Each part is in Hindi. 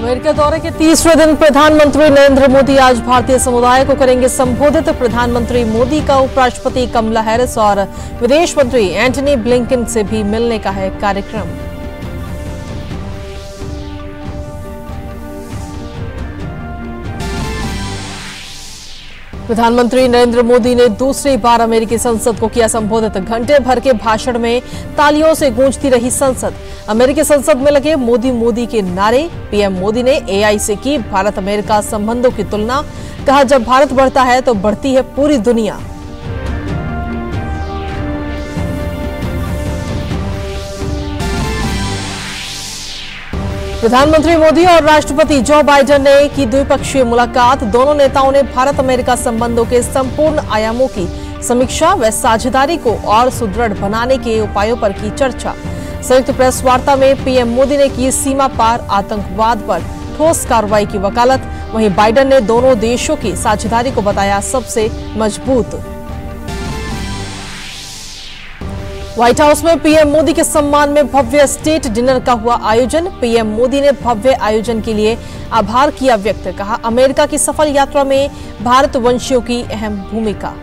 अमेरिका दौरे के तीसरे दिन प्रधानमंत्री नरेंद्र मोदी आज भारतीय समुदाय को करेंगे संबोधित। प्रधानमंत्री मोदी का उपराष्ट्रपति कमला हैरिस और विदेश मंत्री एंटनी ब्लिंकन से भी मिलने का है कार्यक्रम। प्रधानमंत्री नरेंद्र मोदी ने दूसरी बार अमेरिकी संसद को किया संबोधित। घंटे भर के भाषण में तालियों से गूंजती रही संसद। अमेरिकी संसद में लगे मोदी मोदी के नारे। पीएम मोदी ने एआई से की भारत अमेरिका संबंधों की तुलना। कहा, जब भारत बढ़ता है तो बढ़ती है पूरी दुनिया। प्रधानमंत्री मोदी और राष्ट्रपति जो बाइडेन ने की द्विपक्षीय मुलाकात। दोनों नेताओं ने भारत अमेरिका संबंधों के संपूर्ण आयामों की समीक्षा व साझेदारी को और सुदृढ़ बनाने के उपायों पर की चर्चा। संयुक्त प्रेस वार्ता में पीएम मोदी ने की सीमा पार आतंकवाद पर ठोस कार्रवाई की वकालत। वहीं बाइडेन ने दोनों देशों की साझेदारी को बताया सबसे मजबूत। व्हाइट हाउस में पीएम मोदी के सम्मान में भव्य स्टेट डिनर का हुआ आयोजन। पीएम मोदी ने भव्य आयोजन के लिए आभार किया व्यक्त। कहा, अमेरिका की सफल यात्रा में भारतवंशियों की अहम भूमिका।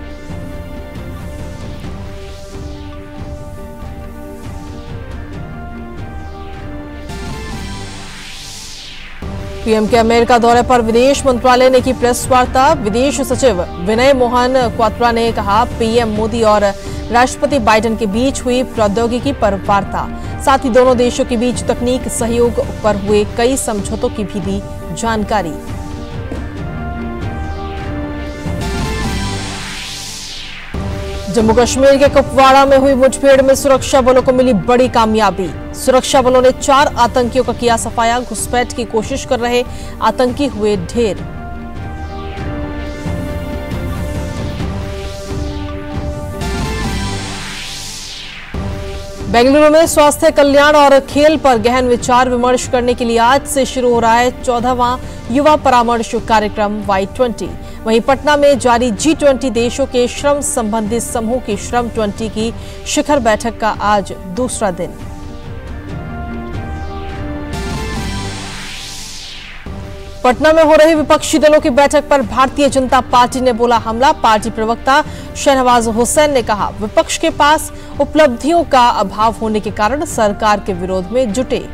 पीएम के अमेरिका दौरे पर विदेश मंत्रालय ने की प्रेस वार्ता। विदेश सचिव विनय मोहन क्वात्रा ने कहा, पीएम मोदी और राष्ट्रपति बाइडेन के बीच हुई प्रौद्योगिकी पर वार्ता। साथ ही दोनों देशों के बीच तकनीक सहयोग पर हुए कई समझौतों की भी दी जानकारी। जम्मू कश्मीर के कुपवाड़ा में हुई मुठभेड़ में सुरक्षा बलों को मिली बड़ी कामयाबी। सुरक्षा बलों ने 4 आतंकियों का किया सफाया। घुसपैठ की कोशिश कर रहे आतंकी हुए ढेर। बेंगलुरु में स्वास्थ्य कल्याण और खेल पर गहन विचार विमर्श करने के लिए आज से शुरू हो रहा है 14वां युवा परामर्श कार्यक्रम Y20। वहीं पटना में जारी G20 देशों के श्रम संबंधी समूह की श्रम 20 की शिखर बैठक का आज दूसरा दिन। पटना में हो रही विपक्षी दलों की बैठक पर भारतीय जनता पार्टी ने बोला हमला। पार्टी प्रवक्ता शहनवाज हुसैन ने कहा, विपक्ष के पास उपलब्धियों का अभाव होने के कारण सरकार के विरोध में जुटे।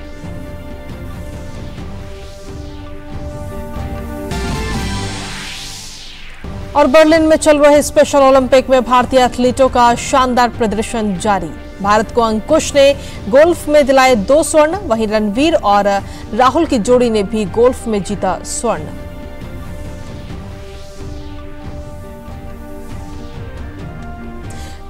और बर्लिन में चल रहे स्पेशल ओलंपिक में भारतीय एथलीटों का शानदार प्रदर्शन जारी। भारत को अंकुश ने गोल्फ में दिलाए 2 स्वर्ण। वहीं रणवीर और राहुल की जोड़ी ने भी गोल्फ में जीता स्वर्ण।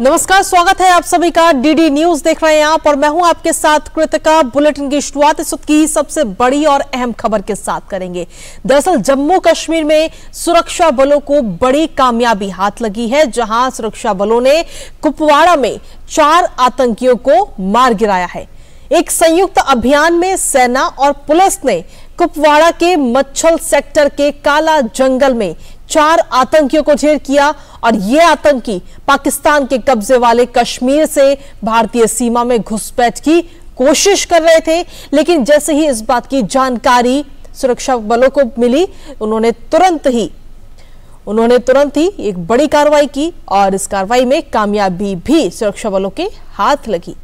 नमस्कार, स्वागत है आप सभी का। डीडी न्यूज देख रहे हैं आप और मैं हूं आपके साथ कृतिका। बुलेटिन की शुरुआत इस वक्त की सबसे बड़ी और अहम खबर के साथ करेंगे। दरअसल जम्मू कश्मीर में सुरक्षा बलों को बड़ी कामयाबी हाथ लगी है, जहां सुरक्षा बलों ने कुपवाड़ा में 4 आतंकियों को मार गिराया है। एक संयुक्त अभियान में सेना और पुलिस ने कुपवाड़ा के मच्छल सेक्टर के काला जंगल में 4 आतंकियों को ढेर किया और ये आतंकी पाकिस्तान के कब्जे वाले कश्मीर से भारतीय सीमा में घुसपैठ की कोशिश कर रहे थे। लेकिन जैसे ही इस बात की जानकारी सुरक्षा बलों को मिली, उन्होंने तुरंत ही एक बड़ी कार्रवाई की और इस कार्रवाई में कामयाबी भी सुरक्षा बलों के हाथ लगी।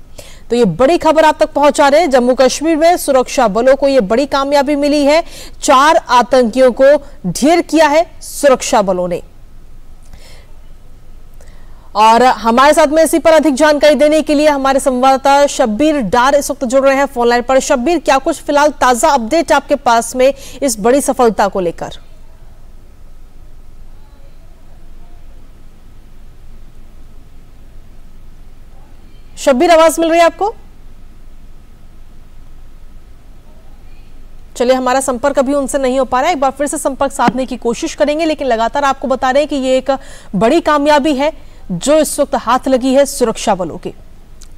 तो ये बड़ी खबर आप तक पहुंचा रहे हैं। जम्मू कश्मीर में सुरक्षा बलों को ये बड़ी कामयाबी मिली है। 4 आतंकियों को ढेर किया है सुरक्षा बलों ने। और हमारे साथ में इसी पर अधिक जानकारी देने के लिए हमारे संवाददाता शब्बीर डार इस वक्त जुड़ रहे हैं फोन लाइन पर। शब्बीर, क्या कुछ फिलहाल ताजा अपडेट आपके पास में इस बड़ी सफलता को लेकर? शब्बीर, आवाज मिल रही है आपको? चलिए, हमारा संपर्क अभी उनसे नहीं हो पा रहा है। एक बार फिर से संपर्क साधने की कोशिश करेंगे, लेकिन लगातार आपको बता रहे हैं कि ये एक बड़ी कामयाबी है जो इस वक्त हाथ लगी है सुरक्षा बलों की।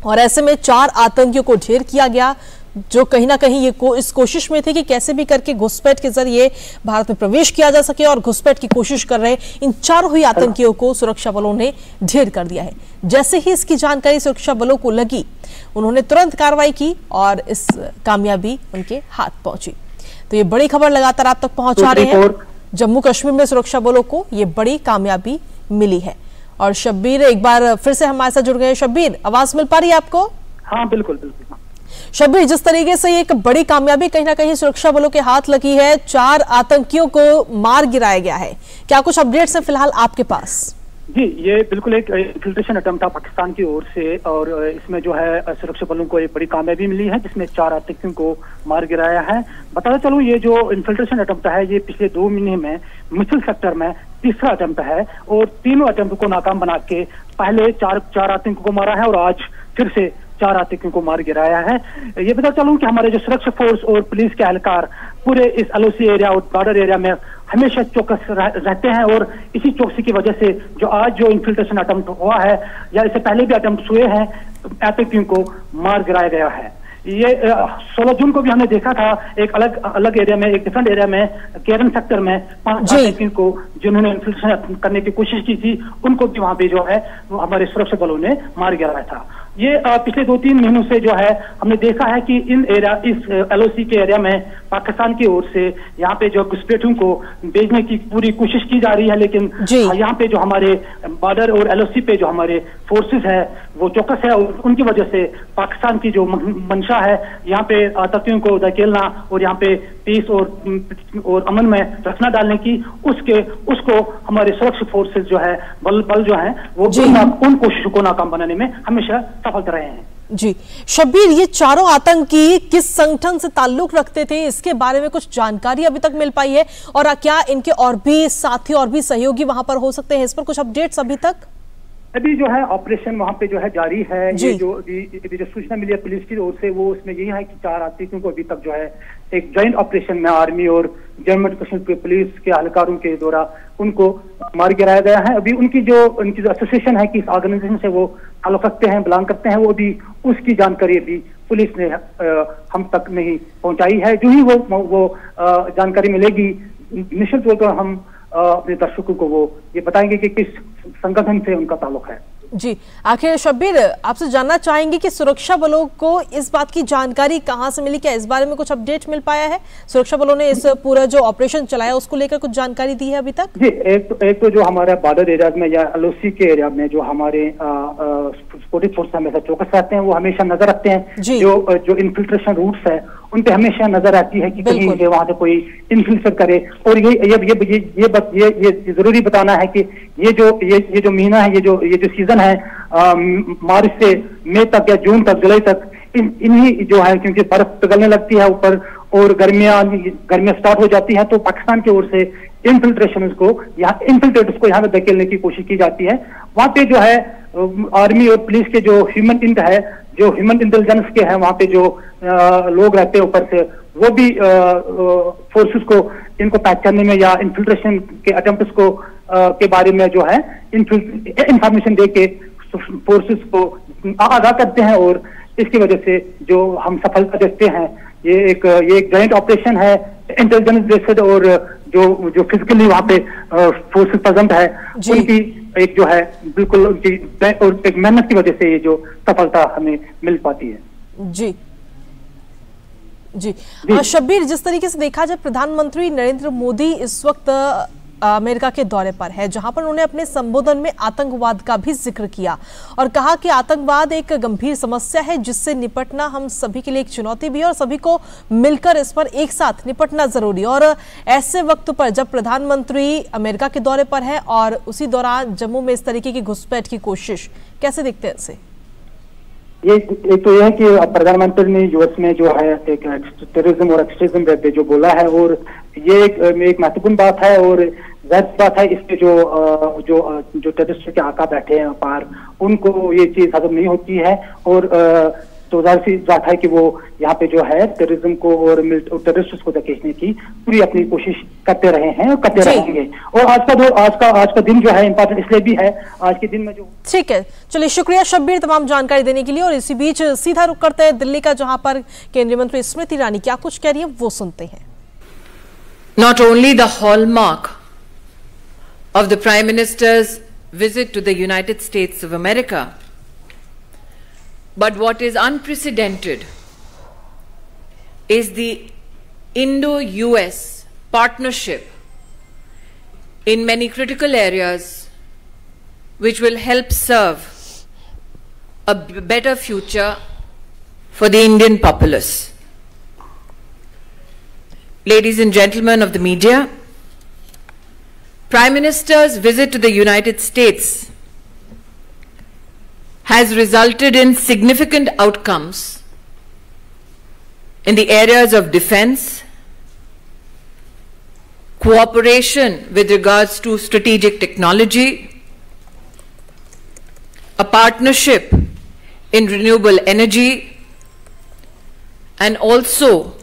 और ऐसे में 4 आतंकियों को ढेर किया गया, जो कहीं ना कहीं ये इस कोशिश में थे कि कैसे भी करके घुसपैठ के जरिए भारत में प्रवेश किया जा सके और घुसपैठ की कोशिश कर रहे इन 4 ही आतंकियों को सुरक्षा बलों ने ढेर कर दिया है। जैसे ही इसकी जानकारी सुरक्षा बलों को लगी, उन्होंने तुरंत कार्रवाई की और इस कामयाबी उनके हाथ पहुंची। तो ये बड़ी खबर लगातार आप तक पहुंचा रहे हैं। जम्मू कश्मीर में सुरक्षा बलों को ये बड़ी कामयाबी मिली है। और शब्बीर एक बार फिर से हमारे साथ जुड़ गए। शब्बीर, आवाज मिल पा रही है आपको? हाँ बिल्कुल बिल्कुल। शब्बीर, जिस तरीके से एक बड़ी कामयाबी कहीं ना कहीं सुरक्षा बलों के हाथ लगी है, 4 आतंकियों को मार गिराया गया है, क्या कुछ अपडेट्स हैं फिलहाल आपके पास? जी, ये बिल्कुल एक इन्फिल्ट्रेशन अटेम्प्ट था पाकिस्तान की ओर से, और इसमें जो है सुरक्षा बलों को एक बड़ी कामयाबी मिली है, जिसमें 4 आतंकियों को मार गिराया है। बताते चलूं, ये जो इन्फिल्ट्रेशन अटेम्प्ट है ये पिछले 2 महीने में मिसल सेक्टर में तीसरा अटेम्प्ट है, और तीनों अटेम्प्ट को नाकाम बना के पहले 4 आतंकियों को मारा है और आज फिर से 4 आतंकियों को मार गिराया है। ये बता चलूं कि हमारे जो सुरक्षा फोर्स और पुलिस के एहलकार पूरे इस LOC एरिया और बॉर्डर एरिया में हमेशा चौकस रहते हैं, और इसी चौकसी की वजह से जो आज जो इन्फिल्ट्रेशन अटेम्प्ट हुआ है या इससे पहले भी अटेम्प्ट हुए हैं, आतंकियों को मार गिराया गया है। ये 16 जून को भी हमने देखा था एक अलग एरिया में, एक डिफरेंट एरिया में, केरन सेक्टर में 5 आतंकियों को जिन्होंने इन्फिल्ट्रेशन करने की कोशिश की थी, उनको भी वहां पे जो है हमारे सुरक्षा बलों ने मार गिराया था। ये पिछले 2-3 महीनों से जो है हमने देखा है कि इस LOC के एरिया में पाकिस्तान की ओर से यहाँ पे जो घुसपैठियों को भेजने की पूरी कोशिश की जा रही है, लेकिन यहाँ पे जो हमारे बॉर्डर और LOC पे जो हमारे फोर्सेस है वो चौकस है, और उनकी वजह से पाकिस्तान की जो मंशा है यहाँ पे आतंकियों को धकेलना और यहाँ पे पीस और अमन में रखना डालने की, उसको हमारे सुरक्षा फोर्सेस जो है बल जो है वो उन कोशिशों को नाकाम बनाने में हमेशा सफल रहे हैं। जी शब्बीर, ये 4 आतंकी किस संगठन से ताल्लुक रखते थे, इसके बारे में कुछ जानकारी अभी तक मिल पाई है? और क्या इनके और भी साथी और भी सहयोगी वहां पर हो सकते हैं? इस पर कुछ अपडेट्स अभी तक? अभी जो है ऑपरेशन वहां पे जो है जारी है। ये जो सूचना मिली है पुलिस की ओर से, वो उसमें यही है कि 4 आतंकियों को अभी तक जो है एक जॉइंट ऑपरेशन में आर्मी और जम्मू कश्मीर पुलिस के एहलकारों के द्वारा उनको मार गिराया गया है। अभी उनकी जो एसोसिएशन है कि इस ऑर्गेनाइजेशन से वो ताल्लुक रखते हैं, बिलोंग करते हैं, वो भी उसकी जानकारी अभी पुलिस ने हम तक नहीं पहुंचाई है। जो ही वो जानकारी मिलेगी, निश्चित तौर पर हम अपने दर्शकों को वो ये बताएंगे कि किस संगठन से उनका ताल्लुक है। जी, आखिर शब्बीर, आपसे जानना चाहेंगे कि सुरक्षा बलों को इस बात की जानकारी कहां से मिली? क्या इस बारे में कुछ अपडेट मिल पाया है? सुरक्षा बलों ने इस पूरा जो ऑपरेशन चलाया उसको लेकर कुछ जानकारी दी है अभी तक? जी, एक तो जो हमारे बॉर्डर एरिया में या LOC के एरिया में जो हमारे सपोर्टिव फोर्स हमेशा चौकस रहते हैं, वो हमेशा नजर रखते हैं जो इन्फिल्ट्रेशन रूट्स है उन पे हमेशा नजर आती है कि कहीं वहां से कोई इन्फिल्ट्रेट करे। और ये जरूरी बताना है कि ये जो महीना है, ये जो सीजन है, मार्च से मई तक या जून तक, जुलाई तक, इन्हीं जो है, क्योंकि बर्फ पिघलने लगती है ऊपर और गर्मियां स्टार्ट हो जाती है, तो पाकिस्तान की ओर से इन्फिल्ट्रेटर्स को यहाँ पे धकेलने की कोशिश की जाती है। वहां पे जो है आर्मी और पुलिस के जो ह्यूमन इंटेलिजेंस के हैं, वहां पे जो लोग रहते हैं ऊपर से, वो भी फोर्सेस को इनको पहचानने में या इन्फिल्ट्रेशन के अटेम्प्ट्स को के बारे में जो है इंफॉर्मेशन दे के फोर्सेस को आगाह करते हैं, और इसकी वजह से जो हम सफलता देखते हैं, ये एक जॉइंट ऑपरेशन है, इंटेलिजेंस बेस्ड, और जो फिजिकली वहां पे फोर्सेस प्रेजेंट है, उनकी एक जो है बिल्कुल उनकी और एक मेहनत की वजह से ये जो सफलता हमें मिल पाती है। जी जी, शब्बीर, जिस तरीके से देखा जाए, प्रधानमंत्री नरेंद्र मोदी इस वक्त अमेरिका के दौरे पर है, जहां पर उन्होंने अपने संबोधन में आतंकवाद का भी जिक्र किया और कहा कि आतंकवाद एक गंभीर समस्या है जिससे निपटना हम सभी के लिए एक चुनौती भी है और सभी को मिलकर इस पर एक साथ निपटना जरूरी है। और ऐसे वक्त पर जब प्रधानमंत्री अमेरिका के दौरे पर है और उसी दौरान जम्मू में इस तरीके की घुसपैठ की कोशिश, कैसे देखते हैं इसे? एक तो यह है कि प्रधानमंत्री ने यूएस में जो है एक टेररिज्म और एक्सट्रीमिज्म पे जो बोला है, और ये एक महत्वपूर्ण बात है, और जाहिर बात है इसके जो टेररिस्ट के आका बैठे हैं पार, उनको ये चीज हजम नहीं होती है, और तो जाहिर सी बात है कि वो यहाँ पे जो है टेररिज्म को और टेररिस्ट को धकेलने की पूरी अपनी कोशिश करते रहे हैं और करते रहेंगे। और आज का दिन जो है इंपॉर्टेंट इसलिए भी है, आज के दिन में जो। ठीक है, चलिए शुक्रिया शब्बीर तमाम जानकारी देने के लिए। और इसी बीच सीधा रुख करते हैं दिल्ली का, जहां पर केंद्रीय मंत्री स्मृति ईरानी क्या कुछ कह रही है वो सुनते हैं। Not only the hallmark of the Prime Minister's visit to the United States of America, but what is unprecedented is the Indo-US partnership in many critical areas which will help serve a better future for the Indian populace. Ladies and gentlemen of the media, Prime Minister's visit to the United States has resulted in significant outcomes in the areas of defense, cooperation with regards to strategic technology, a partnership in renewable energy, and also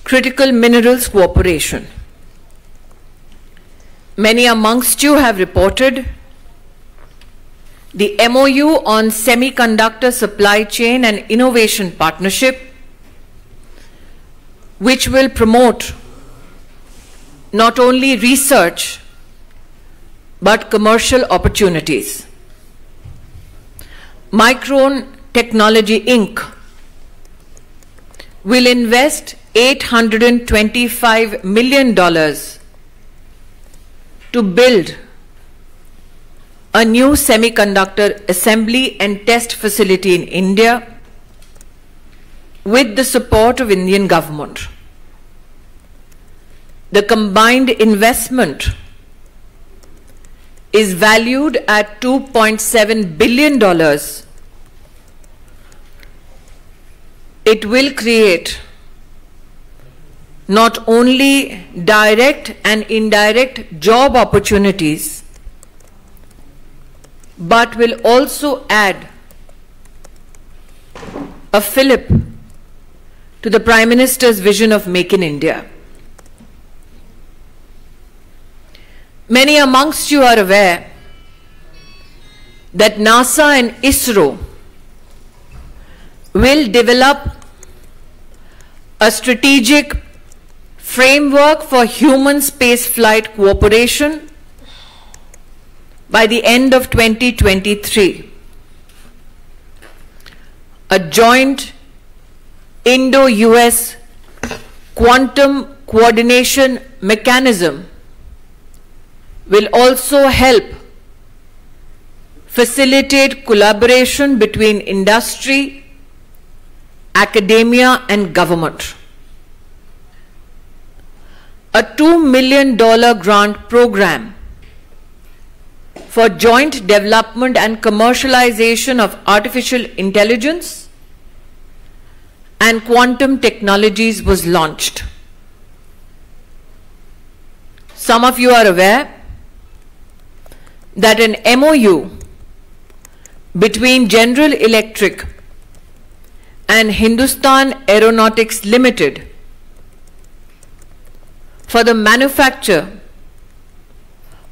critical minerals cooperation. Many amongst you have reported the MOU on semiconductor supply chain and innovation partnership, which will promote not only research but commercial opportunities. Micron Technology Inc. will invest $825 million to build a new semiconductor assembly and test facility in India with the support of Indian government. The combined investment is valued at $2.7 billion. It will create not only direct and indirect job opportunities, but will also add a fillip to the Prime Minister's vision of Make in India. Many amongst you are aware that NASA and ISRO will develop a strategic framework for human space flight cooperation by the end of 2023. A joint Indo-US quantum coordination mechanism will also help facilitate collaboration between industry, academia, and government. A $2 million grant program for joint development and commercialization of artificial intelligence and quantum technologies was launched. Some of you are aware that an MOU between General Electric and Hindustan Aeronautics Limited for the manufacture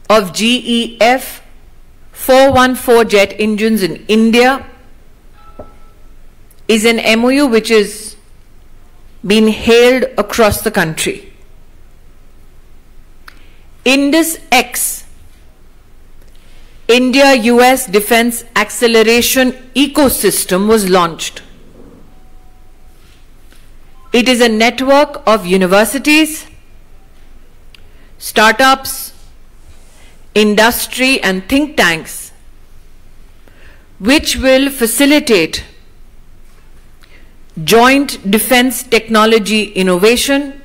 of GE F414 jet engines in India is an MOU which is being hailed across the country. IndusX, India-US Defense Acceleration Ecosystem, was launched. It is a network of universities, startups, industry and think tanks which will facilitate joint defense technology innovation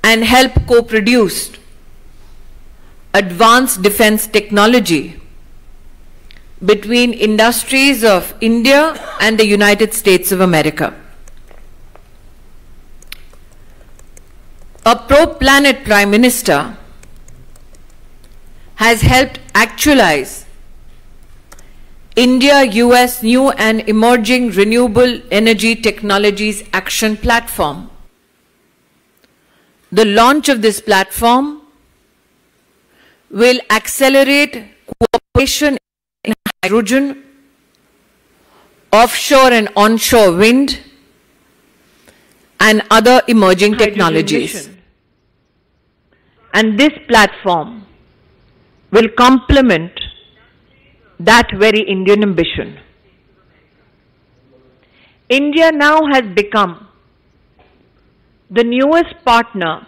and help co-produce advanced defense technology between industries of India and the United States of America. A pro-planet Prime Minister has helped actualize India-US New and Emerging Renewable Energy Technologies Action Platform. The launch of this platform will accelerate cooperation in hydrogen, offshore and onshore wind, and other emerging technologies. And this platform will complement that very Indian ambition. India now has become the newest partner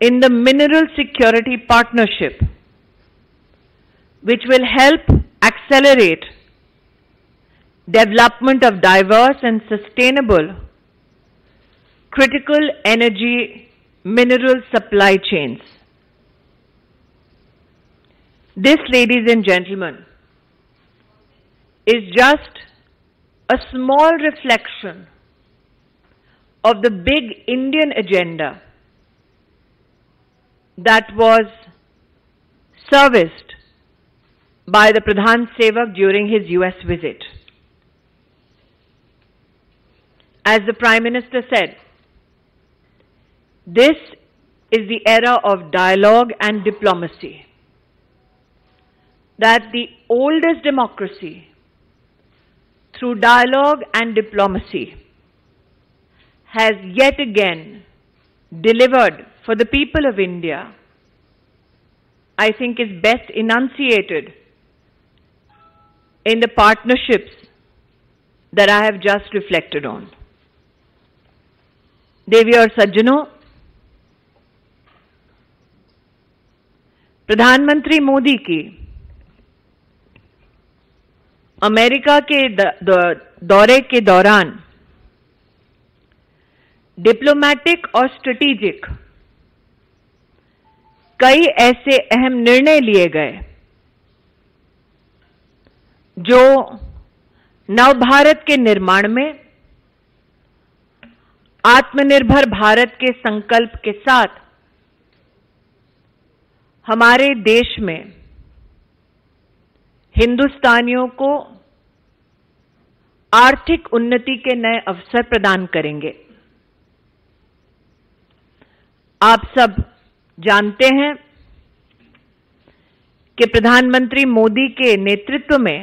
in the Mineral Security Partnership, which will help accelerate development of diverse and sustainable critical energy mineral supply chains. This, ladies and gentlemen, is just a small reflection of the big Indian agenda that was serviced by the Pradhan Sevak during his US visit. As the Prime Minister said, this is the era of dialogue and diplomacy, that the oldest democracy, through dialogue and diplomacy, has yet again delivered for the people of India, I think is best enunciated in the partnerships that I have just reflected on. देवी और सज्जनों, प्रधानमंत्री मोदी की अमेरिका के दौरे के दौरान डिप्लोमैटिक और स्ट्रेटेजिक कई ऐसे अहम निर्णय लिए गए जो नवभारत के निर्माण में आत्मनिर्भर भारत के संकल्प के साथ हमारे देश में हिंदुस्तानियों को आर्थिक उन्नति के नए अवसर प्रदान करेंगे। आप सब जानते हैं कि प्रधानमंत्री मोदी के नेतृत्व में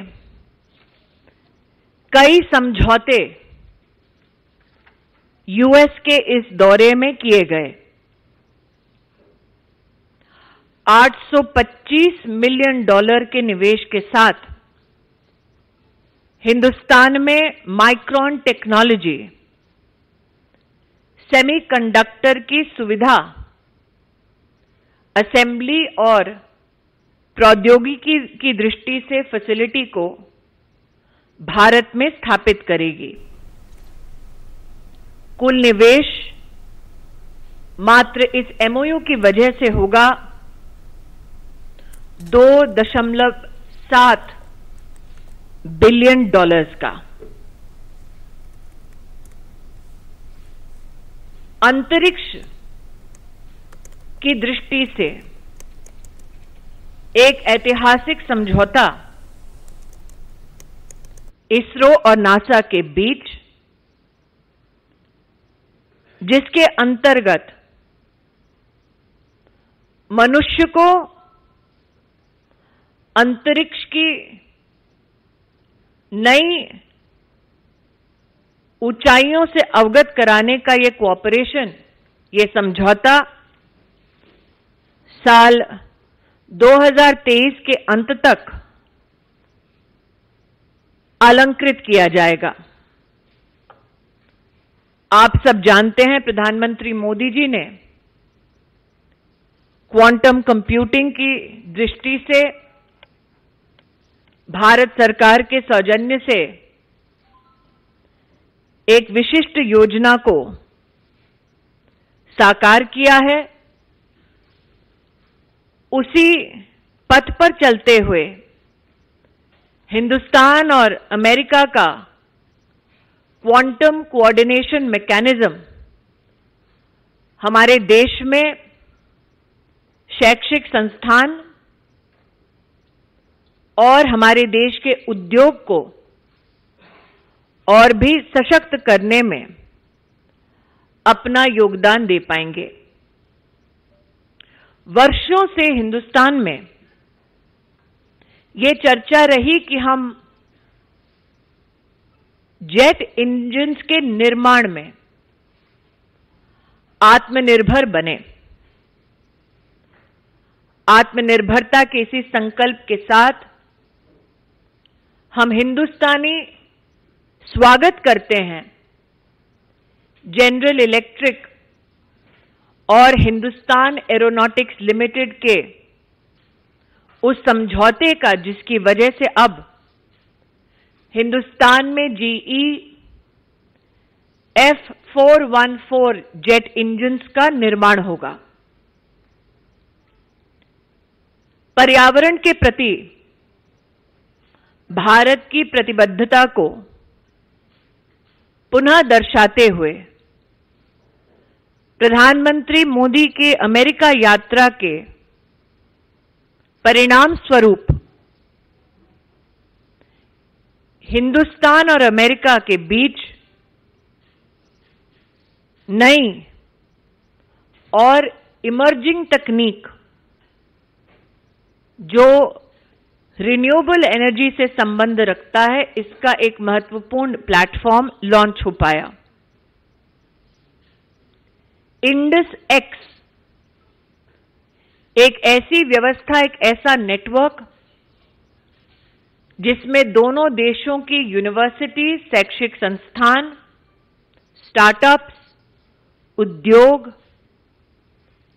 कई समझौते यूएस के इस दौरे में किए गए। $825 मिलियन के निवेश के साथ हिंदुस्तान में माइक्रोन टेक्नोलॉजी, सेमीकंडक्टर की सुविधा, असेंबली और प्रौद्योगिकी की दृष्टि से फैसिलिटी को भारत में स्थापित करेगी। कुल निवेश मात्र इस एमओयू की वजह से होगा $2.7 बिलियन का। अंतरिक्ष की दृष्टि से एक ऐतिहासिक समझौता इसरो और नासा के बीच, जिसके अंतर्गत मनुष्य को अंतरिक्ष की नई ऊंचाइयों से अवगत कराने का ये कोऑपरेशन, ये समझौता साल 2023 के अंत तक अलंकृत किया जाएगा। आप सब जानते हैं प्रधानमंत्री मोदी जी ने क्वांटम कंप्यूटिंग की दृष्टि से भारत सरकार के सौजन्य से एक विशिष्ट योजना को साकार किया है। उसी पथ पर चलते हुए हिंदुस्तान और अमेरिका का क्वांटम कोऑर्डिनेशन मैकेनिज्म हमारे देश में शैक्षिक संस्थान और हमारे देश के उद्योग को और भी सशक्त करने में अपना योगदान दे पाएंगे। वर्षों से हिंदुस्तान में ये चर्चा रही कि हम जेट इंजन्स के निर्माण में आत्मनिर्भर बने। आत्मनिर्भरता के इसी संकल्प के साथ हम हिंदुस्तानी स्वागत करते हैं जनरल इलेक्ट्रिक और हिंदुस्तान एरोनॉटिक्स लिमिटेड के उस समझौते का, जिसकी वजह से अब हिंदुस्तान में GE F414 जेट इंजन्स का निर्माण होगा। पर्यावरण के प्रति भारत की प्रतिबद्धता को पुनः दर्शाते हुए प्रधानमंत्री मोदी के अमेरिका यात्रा के परिणाम स्वरूप हिंदुस्तान और अमेरिका के बीच नई और इमर्जिंग तकनीक, जो रिन्यूएबल एनर्जी से संबंध रखता है, इसका एक महत्वपूर्ण प्लेटफॉर्म लॉन्च हो पाया। इंडस एक्स एक ऐसी व्यवस्था, एक ऐसा नेटवर्क जिसमें दोनों देशों की यूनिवर्सिटी, शैक्षिक संस्थान, स्टार्टअप्स, उद्योग,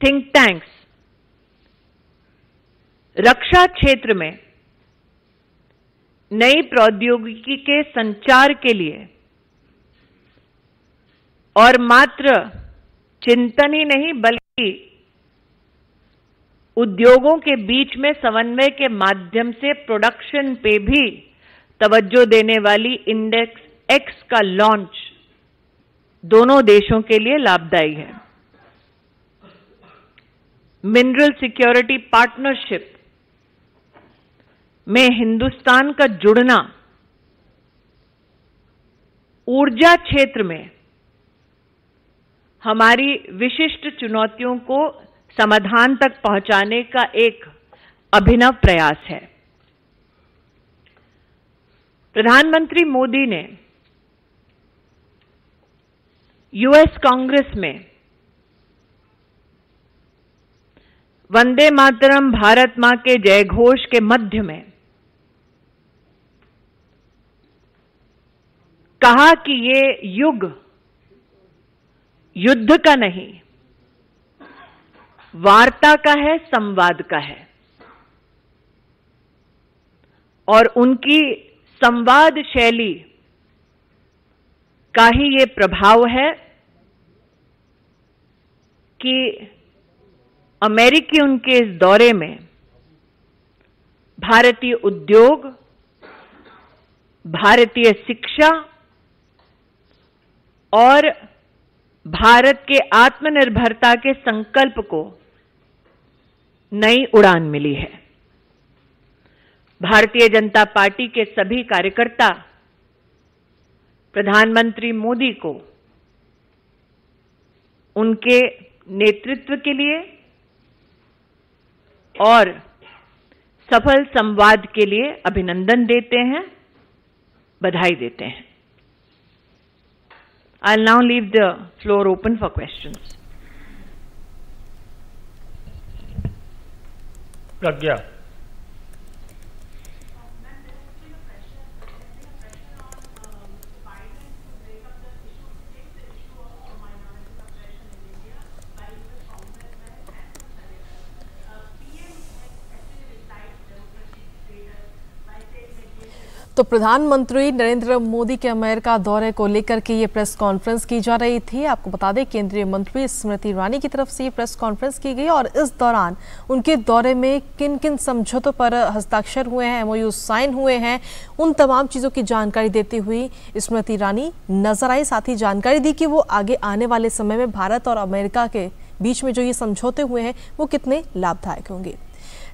थिंक टैंक्स, रक्षा क्षेत्र में नई प्रौद्योगिकी के संचार के लिए और मात्र चिंतन ही नहीं बल्कि उद्योगों के बीच में समन्वय के माध्यम से प्रोडक्शन पे भी तवज्जो देने वाली इंडेक्स एक्स का लॉन्च दोनों देशों के लिए लाभदायी है। मिनरल सिक्योरिटी पार्टनरशिप में हिंदुस्तान का जुड़ना ऊर्जा क्षेत्र में हमारी विशिष्ट चुनौतियों को समाधान तक पहुंचाने का एक अभिनव प्रयास है। प्रधानमंत्री मोदी ने यूएस कांग्रेस में वंदे मातरम भारत मां के जयघोष के मध्य में कहा कि ये युग युद्ध का नहीं, वार्ता का है, संवाद का है। और उनकी संवाद शैली का ही ये प्रभाव है कि अमेरिकी उनके इस दौरे में भारतीय उद्योग, भारतीय शिक्षा और भारत के आत्मनिर्भरता के संकल्प को नई उड़ान मिली है। भारतीय जनता पार्टी के सभी कार्यकर्ता प्रधानमंत्री मोदी को उनके नेतृत्व के लिए और सफल संवाद के लिए अभिनंदन देते हैं, बधाई देते हैं। I'll now leave the floor open for questions. प्रज्ञा। तो प्रधानमंत्री नरेंद्र मोदी के अमेरिका दौरे को लेकर के ये प्रेस कॉन्फ्रेंस की जा रही थी। आपको बता दें केंद्रीय मंत्री स्मृति ईरानी की तरफ से ये प्रेस कॉन्फ्रेंस की गई और इस दौरान उनके दौरे में किन किन समझौतों पर हस्ताक्षर हुए हैं, MOU साइन हुए हैं, उन तमाम चीज़ों की जानकारी देती हुई स्मृति ईरानी नजर आई। साथ ही जानकारी दी कि वो आगे आने वाले समय में भारत और अमेरिका के बीच में जो ये समझौते हुए हैं वो कितने लाभदायक होंगे।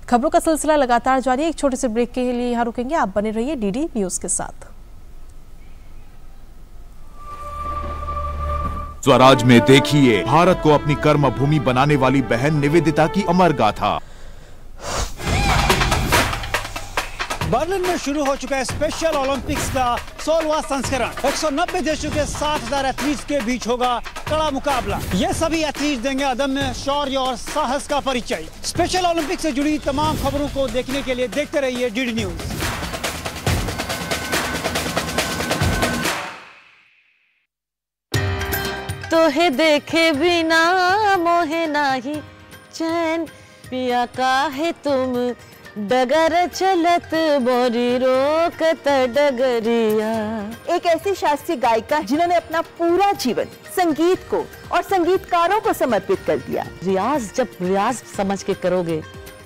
खबरों का सिलसिला लगातार जारी है। एक छोटे से ब्रेक के लिए यहाँ रुकेंगे। आप बने रहिए DD न्यूज के साथ। स्वराज में देखिए भारत को अपनी कर्म भूमि बनाने वाली बहन निवेदिता की अमर गाथा। बर्लिन में शुरू हो चुका है स्पेशल ओलंपिक्स का 16वां संस्करण। 190 देशों के 60,000 एथलीट्स के बीच होगा कड़ा मुकाबला। ये सभी एथलीट्स देंगे अदम्य शौर्य और साहस का परिचय। स्पेशल ओलंपिक्स से जुड़ी तमाम खबरों को देखने के लिए देखते रहिए DD न्यूज। तोहे देखे बिना मोहे नाही चैन, पिया काहे तुम डगर चलत मोरी रोकत डगरिया। एक ऐसी शास्त्रीय गायिका जिन्होंने अपना पूरा जीवन संगीत को और संगीतकारों को समर्पित कर दिया। जब रियाज समझ के करोगे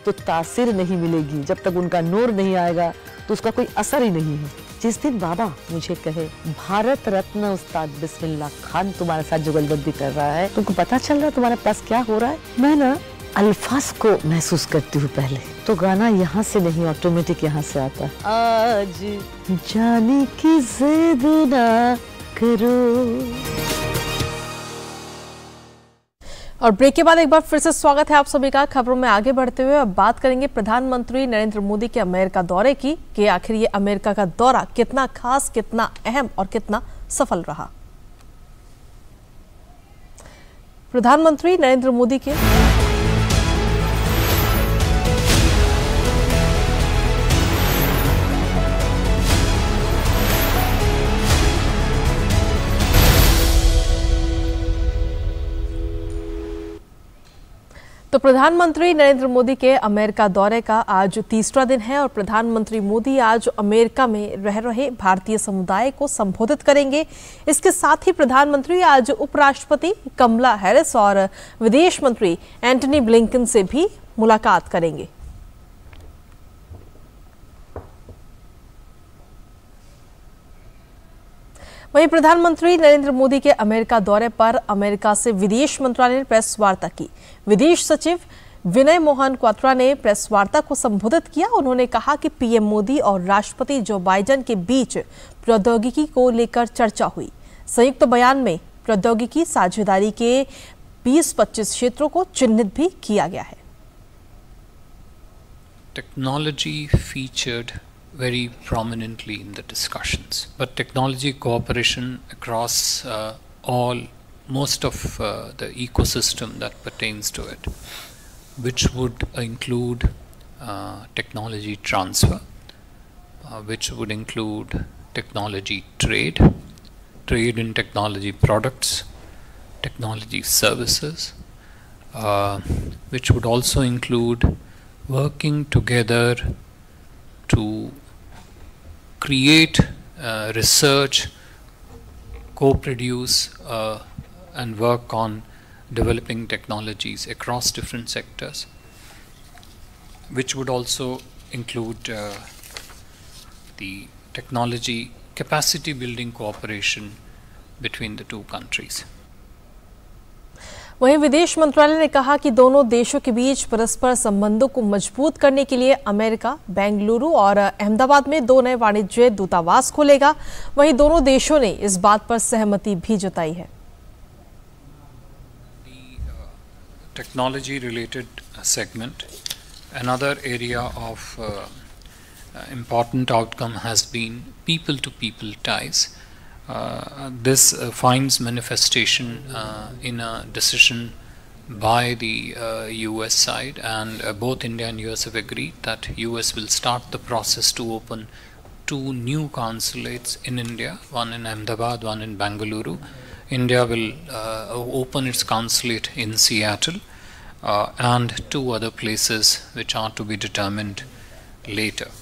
तो तासीर नहीं मिलेगी, जब तक उनका नूर नहीं आएगा तो उसका कोई असर ही नहीं है। जिस दिन बाबा मुझे कहे भारत रत्न उस्ताद बिस्मिल्लाह खान तुम्हारे साथ जुगलबंदी कर रहा है, तुमको पता चल रहा है तुम्हारे पास क्या हो रहा है, मैं ना अल्फाज को महसूस करती हूँ पहले, तो गाना यहाँ से नहीं ऑटोमेटिक यहाँ से आता है। आज जाने की जिद ना करो। और ब्रेक के बाद एक बार फिर से स्वागत है आप सभी का। खबरों में आगे बढ़ते हुए अब बात करेंगे प्रधानमंत्री नरेंद्र मोदी के अमेरिका दौरे की कि आखिर ये अमेरिका का दौरा कितना खास, कितना अहम और कितना सफल रहा। प्रधानमंत्री नरेंद्र मोदी के तो प्रधानमंत्री नरेंद्र मोदी के अमेरिका दौरे का आज तीसरा दिन है और प्रधानमंत्री मोदी आज अमेरिका में रह रहे भारतीय समुदाय को संबोधित करेंगे। इसके साथ ही प्रधानमंत्री आज उपराष्ट्रपति कमला हैरिस और विदेश मंत्री एंटनी ब्लिंकन से भी मुलाकात करेंगे। वहीं प्रधानमंत्री नरेंद्र मोदी के अमेरिका दौरे पर अमेरिका से विदेश मंत्रालय ने प्रेस वार्ता की। विदेश सचिव विनय मोहन क्वात्रा ने प्रेस वार्ता को संबोधित किया। उन्होंने कहा कि पीएम मोदी और राष्ट्रपति जो बाइडेन के बीच प्रौद्योगिकी को लेकर चर्चा हुई। संयुक्त बयान में प्रौद्योगिकी साझेदारी के 20-25 क्षेत्रों को चिन्हित भी किया गया है। Technology featured very prominently in the discussions, but technology cooperation across most of the ecosystem that pertains to it, which would include technology transfer, which would include technology trade in technology products, technology services, which would also include working together to create research, co-produce and work on developing technologies across different sectors, which would also include the technology capacity building cooperation between the two countries. वहीं विदेश मंत्रालय ने कहा कि दोनों देशों के बीच परस्पर संबंधों को मजबूत करने के लिए अमेरिका बेंगलुरु और अहमदाबाद में 2 नए वाणिज्य दूतावास खोलेगा। वहीं दोनों देशों ने इस बात पर सहमति भी जताई है। Technology related segment, another area of important outcome has been people to people ties. This finds manifestation in a decision by the US side, and both India and US have agreed that US will start the process to open 2 new consulates in India, one in Ahmedabad, one in Bengaluru. India will open its consulate in Seattle and 2 other places which are to be determined later.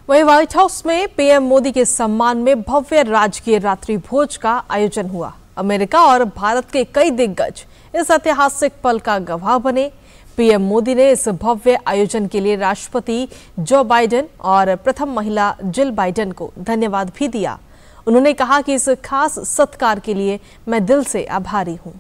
वहीं व्हाइट हाउस में पीएम मोदी के सम्मान में भव्य राजकीय रात्रि भोज का आयोजन हुआ। अमेरिका और भारत के कई दिग्गज इस ऐतिहासिक पल का गवाह बने। पीएम मोदी ने इस भव्य आयोजन के लिए राष्ट्रपति जो बाइडेन और प्रथम महिला जिल बाइडेन को धन्यवाद भी दिया। उन्होंने कहा कि इस खास सत्कार के लिए मैं दिल से आभारी हूं।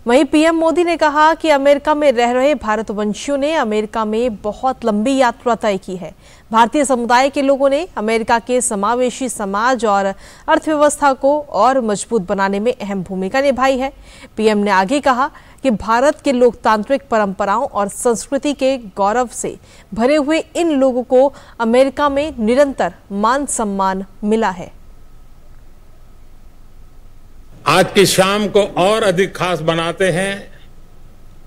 वहीं पीएम मोदी ने कहा कि अमेरिका में रह रहे भारतवंशियों ने अमेरिका में बहुत लंबी यात्रा तय की है। भारतीय समुदाय के लोगों ने अमेरिका के समावेशी समाज और अर्थव्यवस्था को और मजबूत बनाने में अहम भूमिका निभाई है। पीएम ने आगे कहा कि भारत के लोकतांत्रिक परंपराओं और संस्कृति के गौरव से भरे हुए इन लोगों को अमेरिका में निरंतर मान सम्मान मिला है। आज की शाम को और अधिक खास बनाते हैं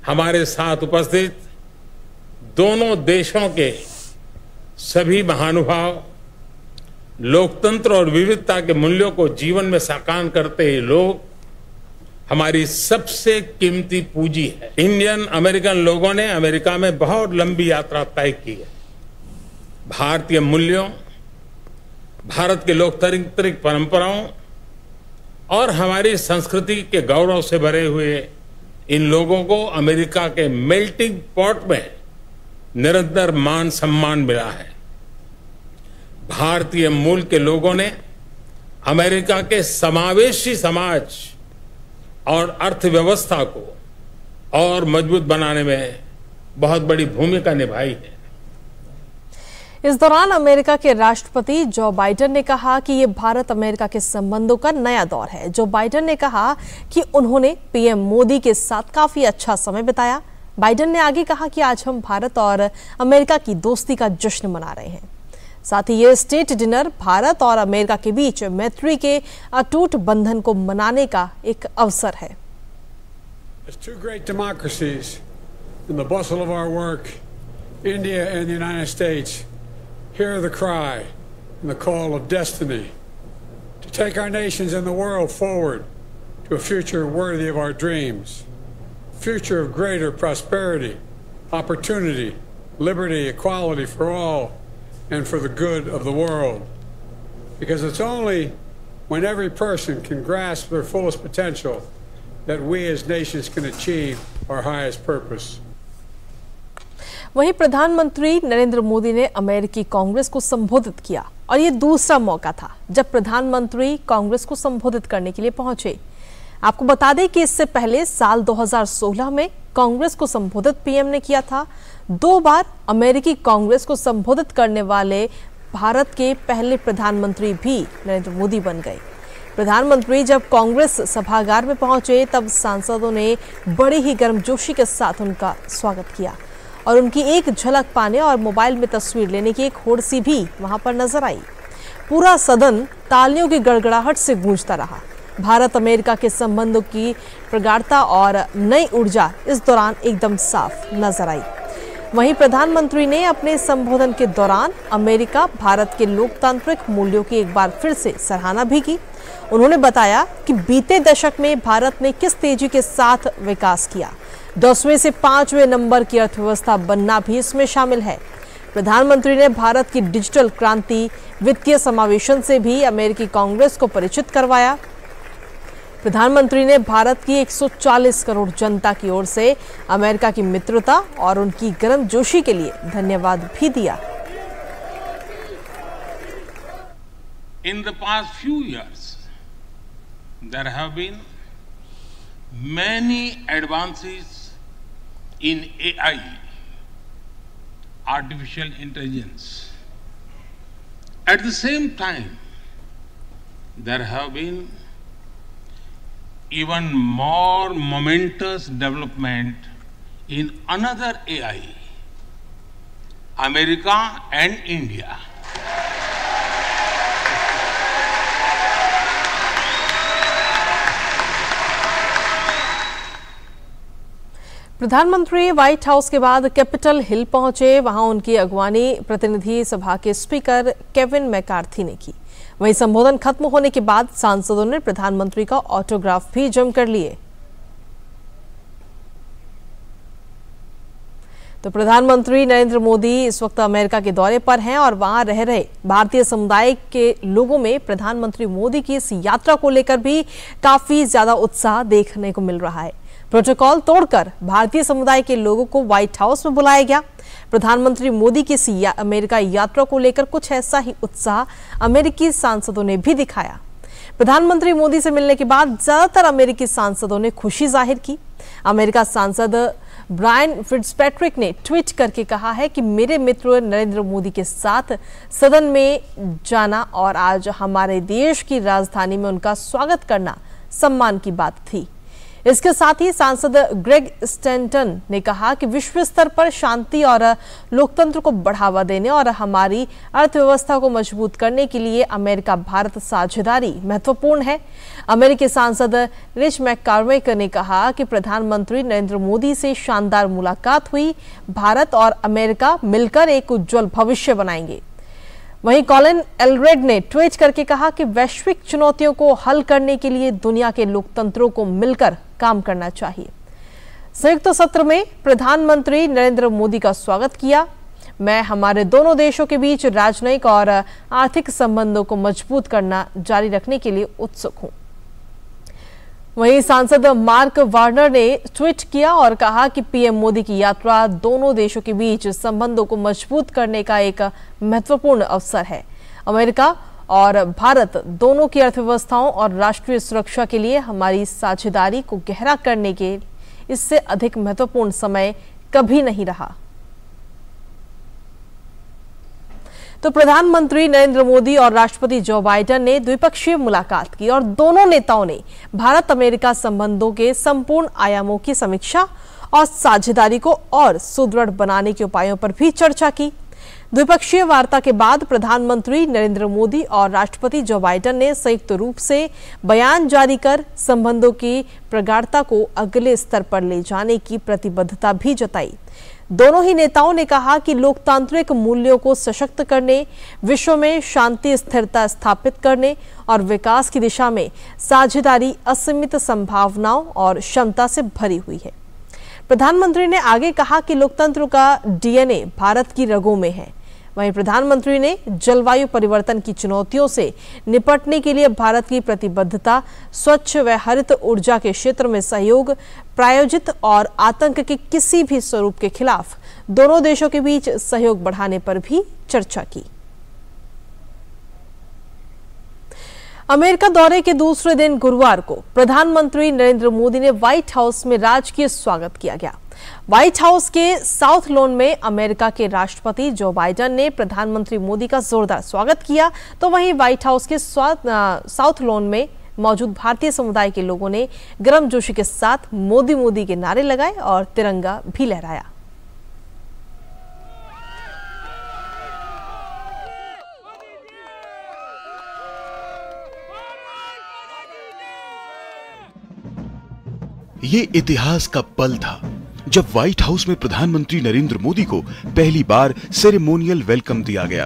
हमारे साथ उपस्थित दोनों देशों के सभी महानुभाव, लोकतंत्र और विविधता के मूल्यों को जीवन में साकार करते ये लोग हमारी सबसे कीमती पूंजी है। इंडियन अमेरिकन लोगों ने अमेरिका में बहुत लंबी यात्रा तय की है। भारतीय मूल्यों, भारत के लोकतांत्रिक परंपराओं और हमारी संस्कृति के गौरव से भरे हुए इन लोगों को अमेरिका के मेल्टिंग पॉट में निरंतर मान सम्मान मिला है। भारतीय मूल के लोगों ने अमेरिका के समावेशी समाज और अर्थव्यवस्था को और मजबूत बनाने में बहुत बड़ी भूमिका निभाई है। इस दौरान अमेरिका के राष्ट्रपति जो बाइडेन ने कहा कि ये भारत अमेरिका के संबंधों का नया दौर है। जो बाइडेन ने कहा कि उन्होंने पीएम मोदी के साथ काफी अच्छा समय बिताया। बाइडेन ने आगे कहा कि आज हम भारत और अमेरिका की दोस्ती का जश्न मना रहे हैं। साथ ही ये स्टेट डिनर भारत और अमेरिका के बीच मैत्री के अटूट बंधन को मनाने का एक अवसर है। As two great democracies in the bustle of our work, India and the United States hear the cry and the call of destiny to take our nations and the world forward to a future worthy of our dreams, future of greater prosperity, opportunity, liberty, equality for all, and for the good of the world. Because it's only when every person can grasp their fullest potential that we as nations can achieve our highest purpose. वहीं प्रधानमंत्री नरेंद्र मोदी ने अमेरिकी कांग्रेस को संबोधित किया और ये दूसरा मौका था जब प्रधानमंत्री कांग्रेस को संबोधित करने के लिए पहुंचे। आपको बता दें कि इससे पहले साल 2016 में कांग्रेस को संबोधित पीएम ने किया था। 2 बार अमेरिकी कांग्रेस को संबोधित करने वाले भारत के पहले प्रधानमंत्री भी नरेंद्र मोदी बन गए। प्रधानमंत्री जब कांग्रेस सभागार में पहुंचे तब सांसदों ने बड़ी ही गर्मजोशी के साथ उनका स्वागत किया और उनकी एक झलक पाने और मोबाइल में तस्वीर लेने की एक होड़ सी भी वहां पर नजर आई। पूरा सदन तालियों की गड़गड़ाहट से गूंजता रहा। भारत अमेरिका के संबंधों की प्रगाढ़ता और नई ऊर्जा इस दौरान एकदम साफ नजर आई। वहीं प्रधानमंत्री ने अपने संबोधन के दौरान अमेरिका भारत के लोकतांत्रिक मूल्यों की एक बार फिर से सराहना भी की। उन्होंने बताया कि बीते दशक में भारत ने किस तेजी के साथ विकास किया। 10वें से 5वें नंबर की अर्थव्यवस्था बनना भी इसमें शामिल है। प्रधानमंत्री ने भारत की डिजिटल क्रांति, वित्तीय समावेशन से भी अमेरिकी कांग्रेस को परिचित करवाया। प्रधानमंत्री ने भारत की 140 करोड़ जनता की ओर से अमेरिका की मित्रता और उनकी गर्मजोशी के लिए धन्यवाद भी दिया। In the past few years, there have been many advances in AI, artificial intelligence. At the same time, there have been even more momentous development in another AI, America and India. प्रधानमंत्री व्हाइट हाउस के बाद कैपिटल हिल पहुंचे। वहां उनकी अगवानी प्रतिनिधि सभा के स्पीकर केविन मैकार्थी ने की। वहीं संबोधन खत्म होने के बाद सांसदों ने प्रधानमंत्री का ऑटोग्राफ भी जमकर लिए। तो प्रधानमंत्री नरेंद्र मोदी इस वक्त अमेरिका के दौरे पर हैं और वहां रह रहे भारतीय समुदाय के लोगों में प्रधानमंत्री मोदी की इस यात्रा को लेकर भी काफी ज्यादा उत्साह देखने को मिल रहा है। प्रोटोकॉल तोड़कर भारतीय समुदाय के लोगों को व्हाइट हाउस में बुलाया गया। प्रधानमंत्री मोदी की अमेरिका यात्रा को लेकर कुछ ऐसा ही उत्साह अमेरिकी सांसदों ने भी दिखाया। प्रधानमंत्री मोदी से मिलने के बाद ज्यादातर अमेरिकी सांसदों ने खुशी जाहिर की। अमेरिका सांसद ब्रायन फिट्जपैट्रिक ने ट्वीट करके कहा है कि मेरे मित्र नरेंद्र मोदी के साथ सदन में जाना और आज हमारे देश की राजधानी में उनका स्वागत करना सम्मान की बात थी। इसके साथ ही सांसद ग्रेग स्टैंटन ने कहा कि विश्व स्तर पर शांति और लोकतंत्र को बढ़ावा देने और हमारी अर्थव्यवस्था को मजबूत करने के लिए अमेरिका भारत साझेदारी महत्वपूर्ण है। अमेरिकी सांसद रिच मैककॉर्मिक ने कहा कि प्रधानमंत्री नरेंद्र मोदी से शानदार मुलाकात हुई। भारत और अमेरिका मिलकर एक उज्जवल भविष्य बनाएंगे। वहीं कॉलिन एलरेड ने ट्वीट करके कहा कि वैश्विक चुनौतियों को हल करने के लिए दुनिया के लोकतंत्रों को मिलकर काम करना चाहिए। संयुक्त सत्र में प्रधानमंत्री नरेंद्र मोदी का स्वागत किया। मैं हमारे दोनों देशों के बीच राजनयिक और आर्थिक संबंधों को मजबूत करना जारी रखने के लिए उत्सुक हूं। वहीं सांसद मार्क वार्नर ने ट्वीट किया और कहा कि पीएम मोदी की यात्रा दोनों देशों के बीच संबंधों को मजबूत करने का एक महत्वपूर्ण अवसर है। अमेरिका और भारत दोनों की अर्थव्यवस्थाओं और राष्ट्रीय सुरक्षा के लिए हमारी साझेदारी को गहरा करने के इससे अधिक महत्वपूर्ण समय कभी नहीं रहा। तो प्रधानमंत्री नरेंद्र मोदी और राष्ट्रपति जो बाइडेन ने द्विपक्षीय मुलाकात की और दोनों नेताओं ने भारत अमेरिका संबंधों के संपूर्ण आयामों की समीक्षा और साझेदारी को और सुदृढ़ बनाने के उपायों पर भी चर्चा की। द्विपक्षीय वार्ता के बाद प्रधानमंत्री नरेंद्र मोदी और राष्ट्रपति जो बाइडेन ने संयुक्त रूप से बयान जारी कर संबंधों की प्रगाढ़ता को अगले स्तर पर ले जाने की प्रतिबद्धता भी जताई। दोनों ही नेताओं ने कहा कि लोकतांत्रिक मूल्यों को सशक्त करने, विश्व में शांति स्थिरता स्थापित करने और विकास की दिशा में साझेदारी असीमित संभावनाओं और क्षमता से भरी हुई है। प्रधानमंत्री ने आगे कहा कि लोकतंत्र का डीएनए भारत की रगों में है। वहीं प्रधानमंत्री ने जलवायु परिवर्तन की चुनौतियों से निपटने के लिए भारत की प्रतिबद्धता, स्वच्छ व हरित ऊर्जा के क्षेत्र में सहयोग, प्रायोजित और आतंक के किसी भी स्वरूप के खिलाफ दोनों देशों के बीच सहयोग बढ़ाने पर भी चर्चा की। अमेरिका दौरे के दूसरे दिन गुरुवार को प्रधानमंत्री नरेंद्र मोदी ने व्हाइट हाउस में राजकीय स्वागत किया गया। व्हाइट हाउस के साउथ लॉन में अमेरिका के राष्ट्रपति जो बाइडेन ने प्रधानमंत्री मोदी का जोरदार स्वागत किया, तो वहीं व्हाइट हाउस के साउथ लॉन में मौजूद भारतीय समुदाय के लोगों ने गर्मजोशी के साथ मोदी मोदी के नारे लगाए और तिरंगा भी लहराया। ये इतिहास का पल था जब व्हाइट हाउस में प्रधानमंत्री नरेंद्र मोदी को पहली बार सेरेमोनियल वेलकम दिया गया।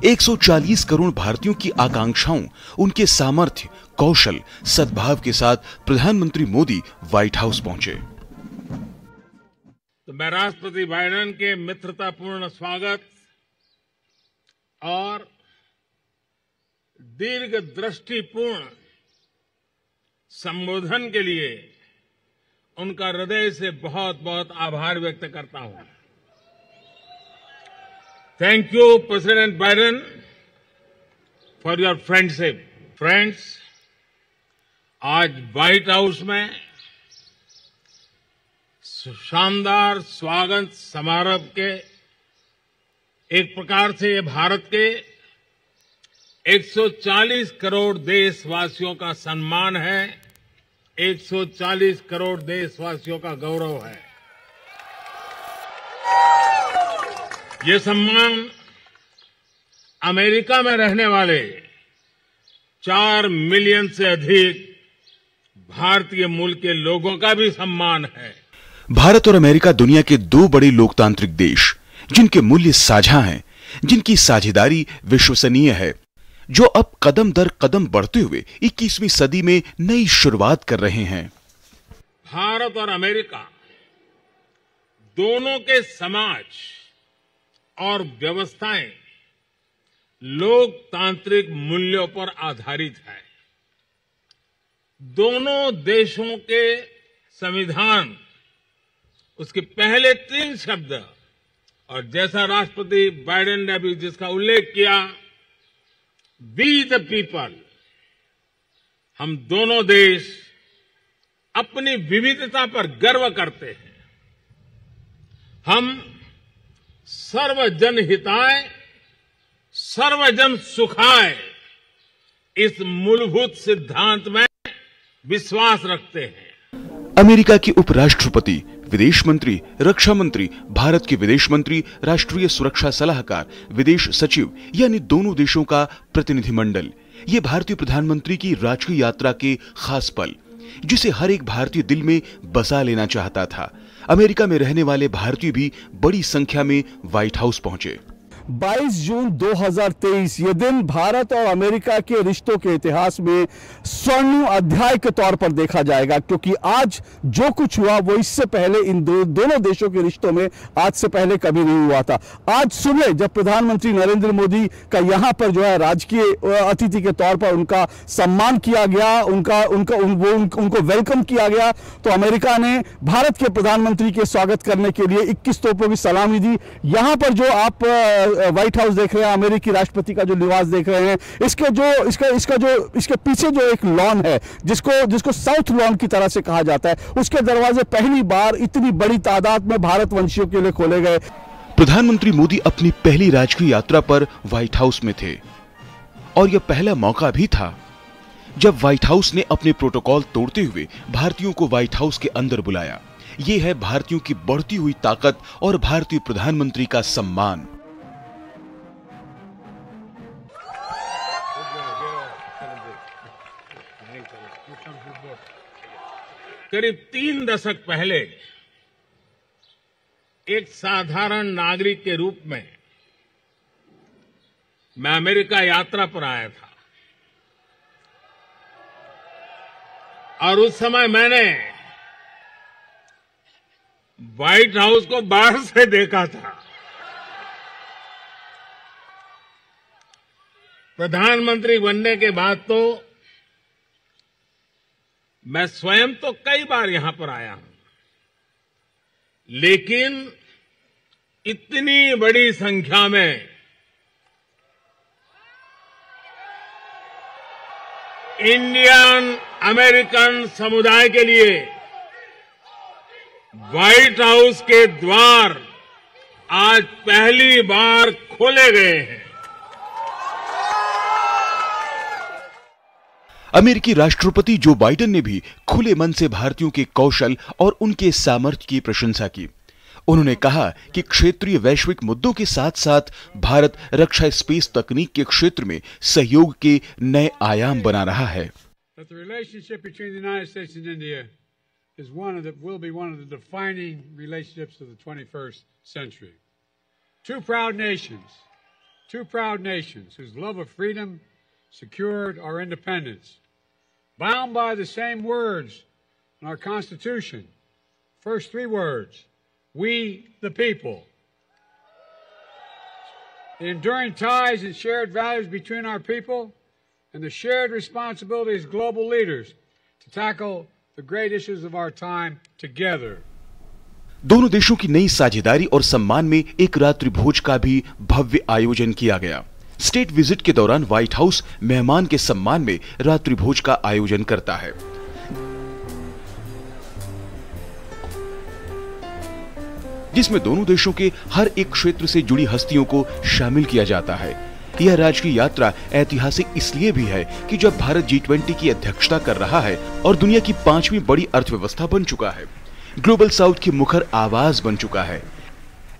140 करोड़ भारतीयों की आकांक्षाओं, उनके सामर्थ्य, कौशल, सद्भाव के साथ प्रधानमंत्री मोदी व्हाइट हाउस पहुंचे। तो मैं राष्ट्रपति बाइडेन के मित्रतापूर्ण स्वागत और दीर्घदृष्टिपूर्ण संबोधन के लिए उनका हृदय से बहुत बहुत आभार व्यक्त करता हूं। Thank you president Biden for your friendship. Friends, आज व्हाइट हाउस में शानदार स्वागत समारोह के एक प्रकार से ये भारत के 140 करोड़ देशवासियों का सम्मान है, 140 करोड़ देशवासियों का गौरव है। ये सम्मान अमेरिका में रहने वाले 4 मिलियन से अधिक भारतीय मूल के लोगों का भी सम्मान है। भारत और अमेरिका दुनिया के 2 बड़े लोकतांत्रिक देश, जिनके मूल्य साझा हैं, जिनकी साझेदारी विश्वसनीय है, जो अब कदम दर कदम बढ़ते हुए 21वीं सदी में नई शुरुआत कर रहे हैं। भारत और अमेरिका दोनों के समाज और व्यवस्थाएं लोकतांत्रिक मूल्यों पर आधारित है। दोनों देशों के संविधान, उसके पहले 3 शब्द, और जैसा राष्ट्रपति बाइडेन ने अभी जिसका उल्लेख किया, वी द पीपल, हम दोनों देश अपनी विविधता पर गर्व करते हैं। हम सर्वजन हिताय सर्वजन सुखाय इस मूलभूत सिद्धांत में विश्वास रखते हैं। अमेरिका के उपराष्ट्रपति, विदेश मंत्री, रक्षा मंत्री, भारत के विदेश मंत्री, राष्ट्रीय सुरक्षा सलाहकार, विदेश सचिव, यानी दोनों देशों का प्रतिनिधिमंडल, ये भारतीय प्रधानमंत्री की राष्ट्रीय यात्रा के खास पल, जिसे हर एक भारतीय दिल में बसा लेना चाहता था। अमेरिका में रहने वाले भारतीय भी बड़ी संख्या में व्हाइट हाउस पहुंचे। 22 जून 2023 ये दिन भारत और अमेरिका के रिश्तों के इतिहास में स्वर्णिम अध्याय के तौर पर देखा जाएगा, क्योंकि आज जो कुछ हुआ वो इससे पहले इन दोनों देशों के रिश्तों में आज से पहले कभी नहीं हुआ था। आज सुबह जब प्रधानमंत्री नरेंद्र मोदी का यहाँ पर जो है राजकीय अतिथि के तौर पर उनका सम्मान किया गया, उनको वेलकम किया गया, तो अमेरिका ने भारत के प्रधानमंत्री के स्वागत करने के लिए 21 तोपों की सलामी दी। यहाँ पर जो आप व्हाइट हाउस देख रहे हैं, अमेरिकी राष्ट्रपति का जो निवास देख रहे हैं, इसके पीछे जो एक लॉन है जिसको साउथ लॉन की तरह से कहा जाता है, उसके दरवाजे पहली बार इतनी बड़ी तादाद में भारतवंशियों के लिए खोले गए। प्रधानमंत्री मोदी अपनी पहली राजकीय यात्रा पर व्हाइट हाउस में थे और यह पहला मौका भी था जब व्हाइट हाउस ने अपने प्रोटोकॉल तोड़ते हुए भारतीयों को व्हाइट हाउस के अंदर बुलाया। यह है भारतीयों की बढ़ती हुई ताकत और भारतीय प्रधानमंत्री का सम्मान। करीब 3 दशक पहले एक साधारण नागरिक के रूप में मैं अमेरिका यात्रा पर आया था और उस समय मैंने व्हाइट हाउस को बाहर से देखा था। प्रधानमंत्री बनने के बाद तो मैं स्वयं तो कई बार यहां पर आया हूं, लेकिन इतनी बड़ी संख्या में इंडियन अमेरिकन समुदाय के लिए व्हाइट हाउस के द्वार आज पहली बार खोले गए हैं। अमेरिकी राष्ट्रपति जो बाइडेन ने भी खुले मन से भारतीयों के कौशल और उनके सामर्थ्य की प्रशंसा की। उन्होंने कहा कि क्षेत्रीय वैश्विक मुद्दों के साथ साथ भारत रक्षा स्पेस तकनीक के क्षेत्र में सहयोग के नए आयाम बना रहा है। will be one of the defining relationships of the 21st century. Two proud nations whose love of freedom secured our independence, bound by the same words in our Constitution. First 3 words, we the people. The enduring ties and shared values between our people and the shared responsibility as global leaders to tackle the great issues of our time together. दोनों देशों की नई साझेदारी और सम्मान में एक रात्रि भोज का भी भव्य आयोजन किया गया। स्टेट विजिट के दौरान व्हाइट हाउस मेहमान के सम्मान में रात्रि भोज का आयोजन करता है, जिसमें दोनों देशों के हर एक क्षेत्र से जुड़ी हस्तियों को शामिल किया जाता है। यह राजकीय यात्रा ऐतिहासिक इसलिए भी है कि जब भारत G20 की अध्यक्षता कर रहा है और दुनिया की 5वीं बड़ी अर्थव्यवस्था बन चुका है, ग्लोबल साउथ की मुखर आवाज बन चुका है,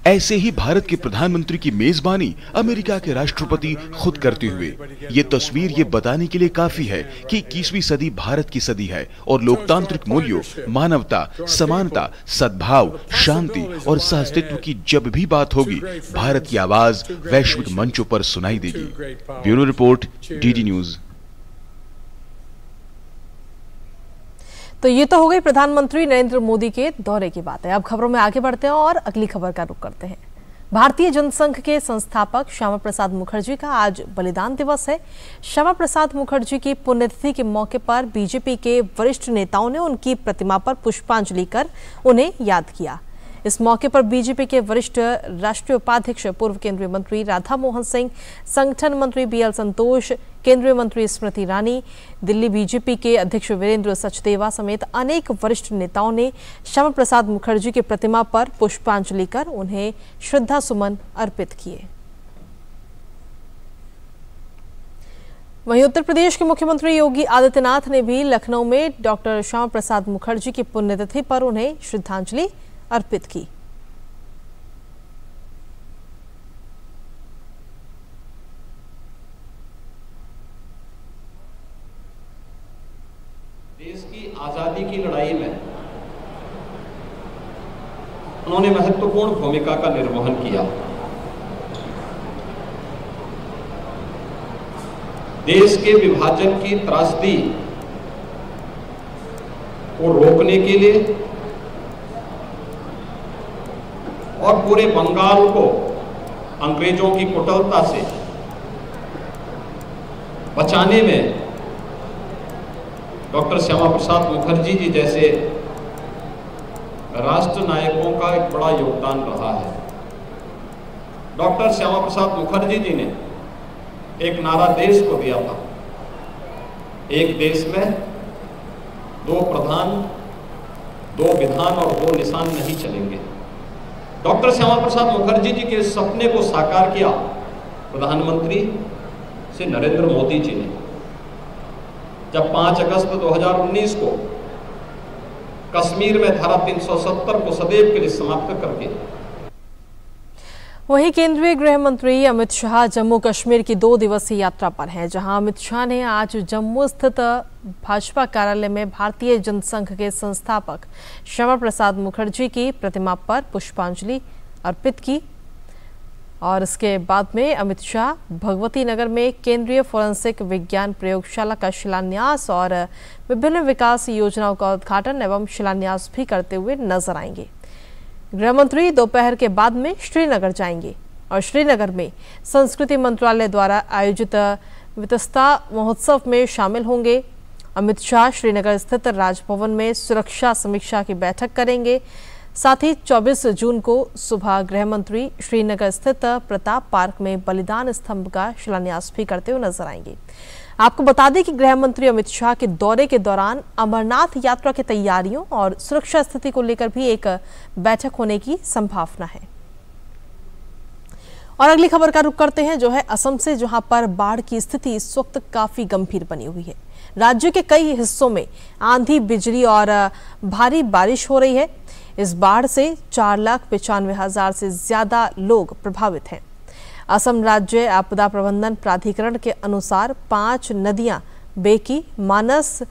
ऐसे ही भारत के प्रधानमंत्री की मेजबानी अमेरिका के राष्ट्रपति खुद करते हुए ये तस्वीर ये बताने के लिए काफी है कि 21वीं सदी भारत की सदी है और लोकतांत्रिक मूल्यों, मानवता, समानता, सद्भाव, शांति और सहअस्तित्व की जब भी बात होगी, भारत की आवाज वैश्विक मंचों पर सुनाई देगी। Bureau report, DD news. तो ये तो हो गई प्रधानमंत्री नरेंद्र मोदी के दौरे की बात है। अब खबरों में आगे बढ़ते हैं और अगली खबर का रुख करते हैं। भारतीय जनसंघ के संस्थापक श्यामा प्रसाद मुखर्जी का आज बलिदान दिवस है। श्यामा प्रसाद मुखर्जी की पुण्यतिथि के मौके पर बीजेपी के वरिष्ठ नेताओं ने उनकी प्रतिमा पर पुष्पांजलि कर उन्हें याद किया। इस मौके पर बीजेपी के वरिष्ठ राष्ट्रीय उपाध्यक्ष पूर्व केंद्रीय मंत्री राधा मोहन सिंह, संगठन मंत्री BL संतोष, केंद्रीय मंत्री स्मृति ईरानी, दिल्ली बीजेपी के अध्यक्ष वीरेंद्र सचदेवा समेत अनेक वरिष्ठ नेताओं ने श्यामा प्रसाद मुखर्जी की प्रतिमा पर पुष्पांजलि कर उन्हें श्रद्धा सुमन अर्पित किए। वहीं उत्तर प्रदेश के मुख्यमंत्री योगी आदित्यनाथ ने भी लखनऊ में डॉक्टर श्यामा प्रसाद मुखर्जी की पुण्यतिथि पर उन्हें श्रद्धांजलि अर्पित की। देश की आजादी की लड़ाई में उन्होंने महत्वपूर्ण भूमिका का निर्वहन किया। देश के विभाजन की त्रासदी को रोकने के लिए और पूरे बंगाल को अंग्रेजों की कुटिलता से बचाने में डॉक्टर श्यामा प्रसाद मुखर्जी जी जैसे राष्ट्र नायकों का एक बड़ा योगदान रहा है। डॉक्टर श्यामा प्रसाद मुखर्जी जी ने एक नारा देश को दिया था, एक देश में दो प्रधान, दो विधान और दो निशान नहीं चलेंगे। डॉक्टर श्यामा प्रसाद मुखर्जी जी के सपने को साकार किया प्रधानमंत्री श्री नरेंद्र मोदी जी ने, जब 5 अगस्त 2019 को कश्मीर में धारा 370 को सदैव के लिए समाप्त करके। वहीं केंद्रीय गृह मंत्री अमित शाह जम्मू कश्मीर की 2 दिवसीय यात्रा पर हैं, जहां अमित शाह ने आज जम्मू स्थित भाजपा कार्यालय में भारतीय जनसंघ के संस्थापक श्यामा प्रसाद मुखर्जी की प्रतिमा पर पुष्पांजलि अर्पित की और इसके बाद में अमित शाह भगवती नगर में केंद्रीय फोरेंसिक विज्ञान प्रयोगशाला का शिलान्यास और विभिन्न विकास योजनाओं का उद्घाटन एवं शिलान्यास भी करते हुए नजर आएंगे। गृह मंत्री दोपहर के बाद में श्रीनगर जाएंगे और श्रीनगर में संस्कृति मंत्रालय द्वारा आयोजित वितस्ता महोत्सव में शामिल होंगे। अमित शाह श्रीनगर स्थित राजभवन में सुरक्षा समीक्षा की बैठक करेंगे। साथ ही 24 जून को सुबह गृह मंत्री श्रीनगर स्थित प्रताप पार्क में बलिदान स्तंभ का शिलान्यास भी करते हुए नजर आएंगे। आपको बता दें कि गृह मंत्री अमित शाह के दौरे के दौरान अमरनाथ यात्रा की तैयारियों और सुरक्षा स्थिति को लेकर भी एक बैठक होने की संभावना है। और अगली खबर का रुख करते हैं, जो है असम से, जहां पर बाढ़ की स्थिति इस वक्त काफी गंभीर बनी हुई है। राज्य के कई हिस्सों में आंधी, बिजली और भारी बारिश हो रही है। इस बाढ़ से 4,95,000 से ज्यादा लोग प्रभावित हैं। असम राज्य आपदा प्रबंधन प्राधिकरण के अनुसार 5 नदियां बेकी, मानस,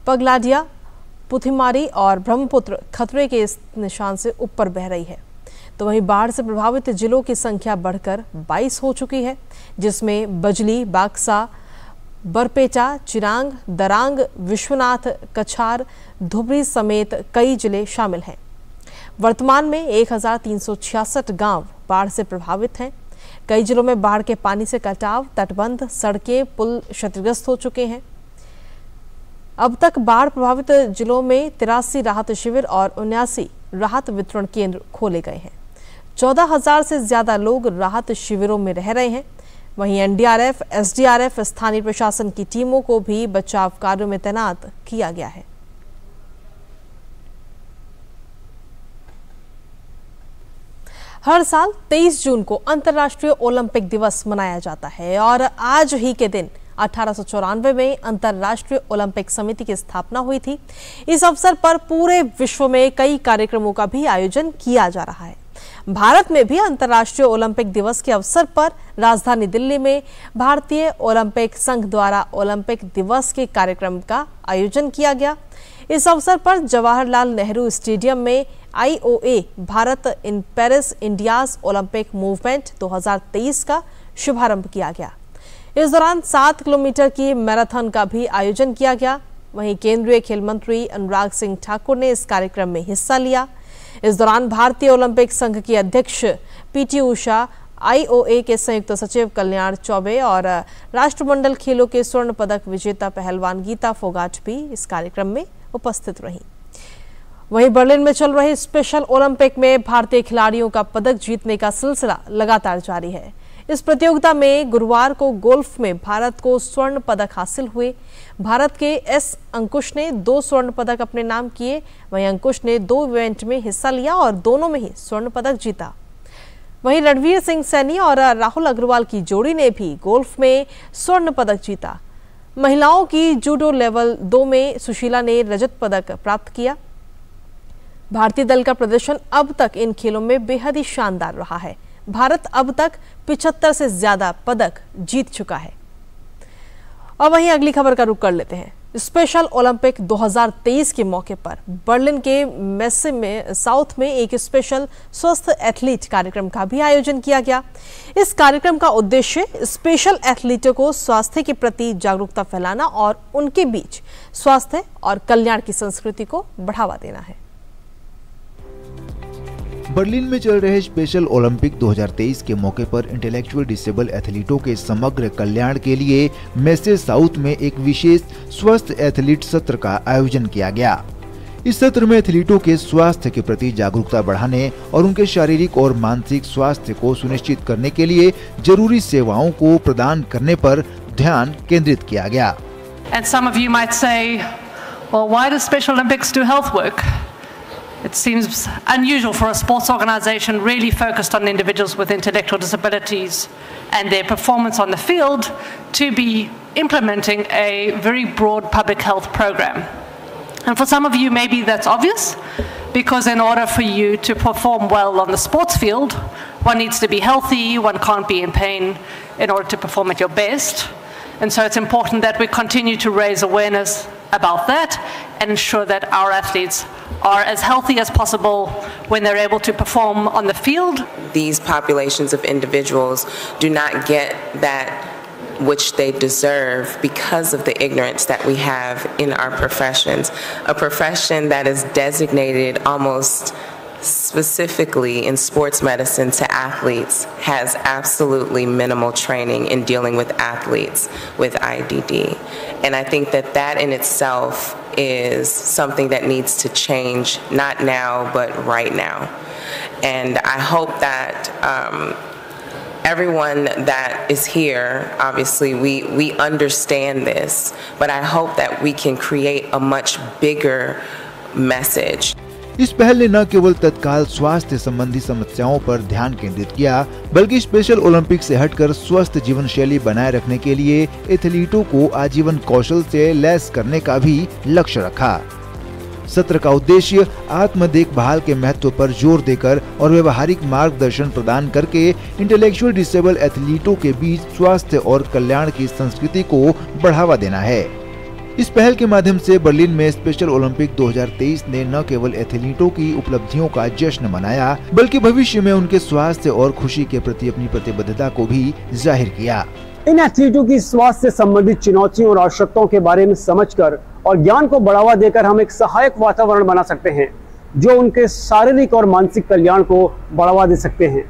पगलाडिया, पुथिमारी और ब्रह्मपुत्र खतरे के इस निशान से ऊपर बह रही है। तो वहीं बाढ़ से प्रभावित जिलों की संख्या बढ़कर 22 हो चुकी है, जिसमें बजली, बाक्सा, बरपेटा, चिरांग, दरांग, विश्वनाथ, कछार, धुबरी समेत कई जिले शामिल हैं। वर्तमान में 1,366 गांव बाढ़ से प्रभावित हैं। कई जिलों में बाढ़ के पानी से कटाव, तटबंध, सड़कें, पुल क्षतिग्रस्त हो चुके हैं। अब तक बाढ़ प्रभावित जिलों में 83 राहत शिविर और 79 राहत वितरण केंद्र खोले गए हैं। 14,000 से ज्यादा लोग राहत शिविरों में रह रहे हैं। वहीं एनडीआरएफ, एसडीआरएफ, स्थानीय प्रशासन की टीमों को भी बचाव कार्यों में तैनात किया गया है। हर साल 23 जून को अंतर्राष्ट्रीय ओलंपिक दिवस मनाया जाता है और आज ही के दिन 1894 में अंतर्राष्ट्रीय ओलंपिक समिति की स्थापना हुई थी। इस अवसर पर पूरे विश्व में कई कार्यक्रमों का भी आयोजन किया जा रहा है। भारत में भी अंतर्राष्ट्रीय ओलंपिक दिवस के अवसर पर राजधानी दिल्ली में भारतीय ओलंपिक संघ द्वारा ओलंपिक दिवस के कार्यक्रम का आयोजन किया गया। इस अवसर पर जवाहरलाल नेहरू स्टेडियम में IOA Bharat in Paris India's Olympic movement 2023 का शुभारंभ किया गया। इस दौरान 7 किलोमीटर की मैराथन का भी आयोजन किया गया। वहीं केंद्रीय खेल मंत्री अनुराग सिंह ठाकुर ने इस कार्यक्रम में हिस्सा लिया। इस दौरान भारतीय ओलंपिक संघ की अध्यक्ष PT उषा, IOA के संयुक्त सचिव कल्याण चौबे और राष्ट्रमंडल खेलों के स्वर्ण पदक विजेता पहलवान गीता फोगाट भी इस कार्यक्रम में उपस्थित रहीं। वहीं बर्लिन में चल रहे स्पेशल ओलंपिक में भारतीय खिलाड़ियों का पदक जीतने का सिलसिला लगातार जारी है। इस प्रतियोगिता में गुरुवार को गोल्फ में भारत को स्वर्ण पदक हासिल हुए। भारत के S अंकुश ने 2 स्वर्ण पदक अपने नाम किए। वहीं अंकुश ने 2 इवेंट में हिस्सा लिया और दोनों में ही स्वर्ण पदक जीता। वहीं रणवीर सिंह सैनी और राहुल अग्रवाल की जोड़ी ने भी गोल्फ में स्वर्ण पदक जीता। महिलाओं की जूडो लेवल 2 में सुशीला ने रजत पदक प्राप्त किया। भारतीय दल का प्रदर्शन अब तक इन खेलों में बेहद ही शानदार रहा है। भारत अब तक 75 से ज्यादा पदक जीत चुका है। और वहीं अगली खबर का रुख कर लेते हैं। स्पेशल ओलंपिक 2023 के मौके पर बर्लिन के मेसे में साउथ में एक स्पेशल स्वस्थ एथलीट कार्यक्रम का भी आयोजन किया गया। इस कार्यक्रम का उद्देश्य स्पेशल एथलीटों को स्वास्थ्य के प्रति जागरूकता फैलाना और उनके बीच स्वास्थ्य और कल्याण की संस्कृति को बढ़ावा देना है। बर्लिन में चल रहे स्पेशल ओलंपिक 2023 के मौके पर इंटेलेक्चुअल डिसेबल एथलीटों के समग्र कल्याण के लिए मेसे साउथ में एक विशेष स्वस्थ एथलीट सत्र का आयोजन किया गया। इस सत्र में एथलीटों के स्वास्थ्य के प्रति जागरूकता बढ़ाने और उनके शारीरिक और मानसिक स्वास्थ्य को सुनिश्चित करने के लिए जरूरी सेवाओं को प्रदान करने पर ध्यान केंद्रित किया गया। And some of you might say, well, why does Special Olympics do health work? It seems unusual for a sports organization really focused on individuals with intellectual disabilities and their performance on the field to be implementing a very broad public health program. And for some of you, maybe that's obvious, because in order for you to perform well on the sports field, one needs to be healthy, one can't be in pain in order to perform at your best. And so it's important that we continue to raise awareness about that and ensure that our athletes are as healthy as possible when they're able to perform on the field. These populations of individuals do not get that which they deserve because of the ignorance that we have in our professions. A profession that is designated almost specifically in sports medicine to athletes has absolutely minimal training in dealing with athletes with IDD. And I think that that in itself is something that needs to change, not now, but right now. And I hope that everyone that is here, obviously we understand this, but I hope that we can create a much bigger message. इस पहल ने न केवल तत्काल स्वास्थ्य संबंधी समस्याओं पर ध्यान केंद्रित किया, बल्कि स्पेशल ओलंपिक से हटकर स्वस्थ जीवन शैली बनाए रखने के लिए एथलीटों को आजीवन कौशल से लैस करने का भी लक्ष्य रखा। सत्र का उद्देश्य आत्म देखभाल के महत्व पर जोर देकर और व्यवहारिक मार्गदर्शन प्रदान करके इंटेलेक्चुअल डिसेबल एथलीटों के बीच स्वास्थ्य और कल्याण की संस्कृति को बढ़ावा देना है। इस पहल के माध्यम से बर्लिन में स्पेशल ओलंपिक 2023 ने न केवल एथलीटों की उपलब्धियों का जश्न मनाया, बल्कि भविष्य में उनके स्वास्थ्य और खुशी के प्रति अपनी प्रतिबद्धता को भी जाहिर किया। इन एथलीटों की स्वास्थ्य से संबंधित चुनौतियों और आवश्यकताओं के बारे में समझकर और ज्ञान को बढ़ावा देकर हम एक सहायक वातावरण बना सकते हैं, जो उनके शारीरिक और मानसिक कल्याण को बढ़ावा दे सकते हैं।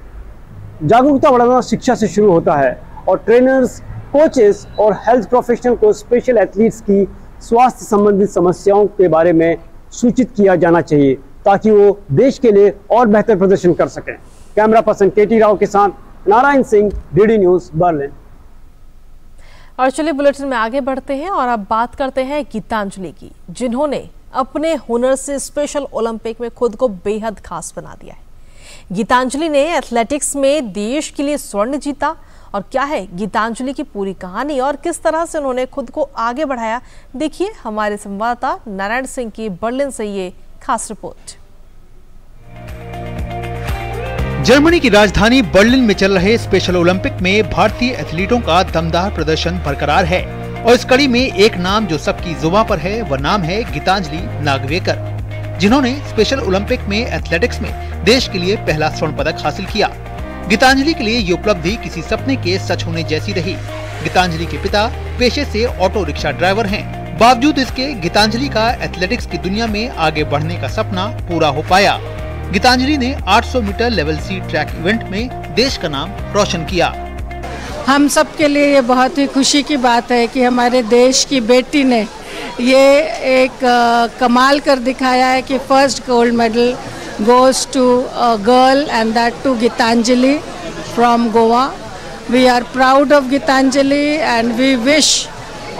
जागरूकता बढ़ाना शिक्षा से शुरू होता है और ट्रेनर्स, कोचेस और हेल्थ प्रोफेशनल को स्पेशल एथलीट्स की स्वास्थ्य संबंधित समस्याओं के बारे में सूचित किया जाना चाहिए, ताकि वो देश के लिए और बेहतर प्रदर्शन कर सकें। कैमरा पर्सन केटी राव के साथ Narayan Singh, DD news, Berlin. और चलिए बुलेटिन में आगे बढ़ते हैं और अब बात करते हैं गीतांजलि की, जिन्होंने अपने हुनर से स्पेशल ओलंपिक में खुद को बेहद खास बना दिया है। गीतांजलि ने एथलेटिक्स में देश के लिए स्वर्ण जीता। और क्या है गीतांजलि की पूरी कहानी और किस तरह से उन्होंने खुद को आगे बढ़ाया, देखिए हमारे संवाददाता नारायण सिंह की बर्लिन से ये खास रिपोर्ट। जर्मनी की राजधानी बर्लिन में चल रहे स्पेशल ओलंपिक में भारतीय एथलीटों का दमदार प्रदर्शन बरकरार है और इस कड़ी में एक नाम जो सबकी जुबां पर है, वह नाम है गीतांजलि नागवेकर, जिन्होंने स्पेशल ओलंपिक में एथलेटिक्स में देश के लिए पहला स्वर्ण पदक हासिल किया। गीतांजलि के लिए ये उपलब्धि किसी सपने के सच होने जैसी रही। गीतांजलि के पिता पेशे से ऑटो रिक्शा ड्राइवर हैं। बावजूद इसके गीतांजलि का एथलेटिक्स की दुनिया में आगे बढ़ने का सपना पूरा हो पाया। गीतांजलि ने 800 metre level C track event में देश का नाम रोशन किया। हम सब के लिए ये बहुत ही खुशी की बात है कि हमारे देश की बेटी ने ये एक कमाल कर दिखाया है कि first gold medal goes to a girl, and that to Gitanjali from Goa. We are proud of Gitanjali and we wish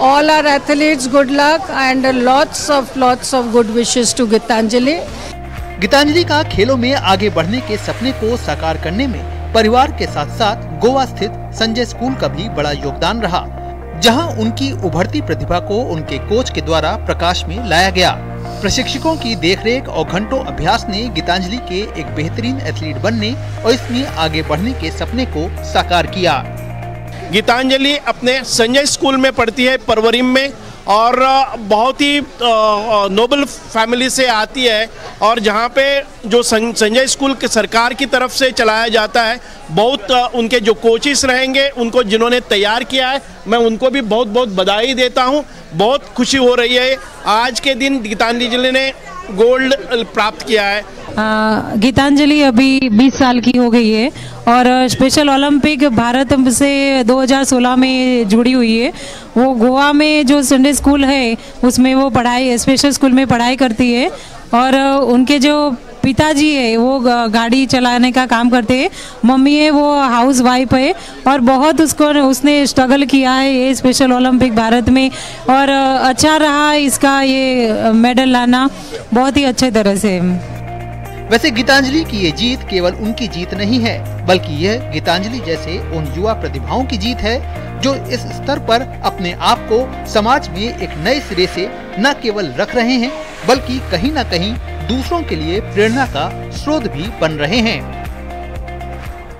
all our athletes good luck and lots of good wishes to Gitanjali. Gitanjali का खेलों में आगे बढ़ने के सपने को साकार करने में परिवार के साथ साथ गोवा स्थित संजय स्कूल का भी बड़ा योगदान रहा, जहां उनकी उभरती प्रतिभा को उनके कोच के द्वारा प्रकाश में लाया गया। प्रशिक्षकों की देखरेख और घंटों अभ्यास ने गीतांजलि के एक बेहतरीन एथलीट बनने और इसमें आगे बढ़ने के सपने को साकार किया। गीतांजलि अपने संजय स्कूल में पढ़ती है परवरिम में, और बहुत ही नोबल फैमिली से आती है, और जहाँ पे जो संजय स्कूल के सरकार की तरफ से चलाया जाता है, बहुत उनके जो कोचेस रहेंगे उनको जिन्होंने तैयार किया है, मैं उनको भी बहुत बहुत बधाई देता हूँ। बहुत खुशी हो रही है आज के दिन गीतांजलि जी ने गोल्ड प्राप्त किया है। गीतांजलि अभी 20 साल की हो गई है और स्पेशल ओलंपिक भारत से 2016 में जुड़ी हुई है। वो गोवा में जो संडे स्कूल है उसमें वो पढ़ाई, स्पेशल स्कूल में पढ़ाई करती है, और उनके जो पिताजी है वो गाड़ी चलाने का काम करते हैं, मम्मी है वो हाउस वाइफ है, और बहुत उसने स्ट्रगल किया है ये स्पेशल ओलंपिक भारत में, और अच्छा रहा इसका ये मेडल लाना बहुत ही अच्छे तरह से। वैसे गीतांजलि की ये जीत केवल उनकी जीत नहीं है, बल्कि यह गीतांजलि जैसे उन युवा प्रतिभाओं की जीत है जो इस स्तर पर अपने आप को समाज में एक नए सिरे से न केवल रख रहे हैं, बल्कि कहीं न कहीं दूसरों के लिए प्रेरणा का स्रोत भी बन रहे हैं।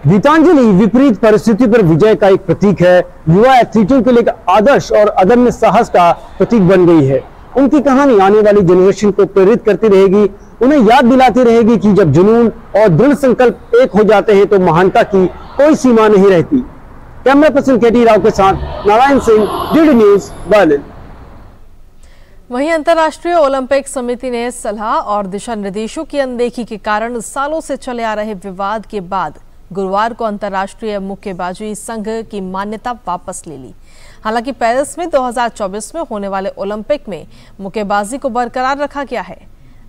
गीतांजलि विपरीत परिस्थिति पर विजय का एक प्रतीक है, युवा एथलीटों के लिए एक आदर्श और अदम्य साहस का प्रतीक बन गई है। उनकी कहानी आने वाली जनरेशन को प्रेरित करती रहेगी, उन्हें याद दिलाती रहेगी कि जब जुनून और दृढ़ संकल्प एक हो जाते हैं तो महानता की कोई सीमा नहीं रहती। कैमरा पर्सन केटी राव के साथ Narayan Singh, DD news, Berlin. वहीं अंतर्राष्ट्रीय ओलंपिक समिति ने सलाह और दिशा निर्देशों की अनदेखी के कारण सालों से चले आ रहे विवाद के बाद गुरुवार को अंतर्राष्ट्रीय मुक्केबाजी संघ की मान्यता वापस ले ली। हालांकि पेरिस में 2024 में होने वाले ओलंपिक में मुक्केबाजी को बरकरार रखा गया है।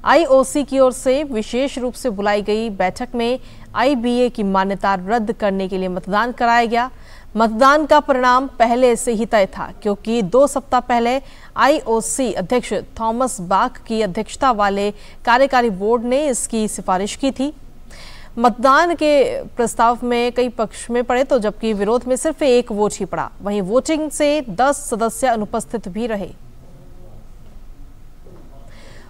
आईओसी की ओर से विशेष रूप से बुलाई गई बैठक में आईबीए की मान्यता रद्द करने के लिए मतदान कराया गया। मतदान का परिणाम पहले से ही तय था, क्योंकि 2 सप्ताह पहले आईओसी अध्यक्ष थॉमस बाक की अध्यक्षता वाले कार्यकारी बोर्ड ने इसकी सिफारिश की थी। मतदान के प्रस्ताव में कई पक्ष में पड़े, तो जबकि विरोध में सिर्फ एक वोट ही पड़ा। वहीं वोटिंग से 10 सदस्य अनुपस्थित भी रहे।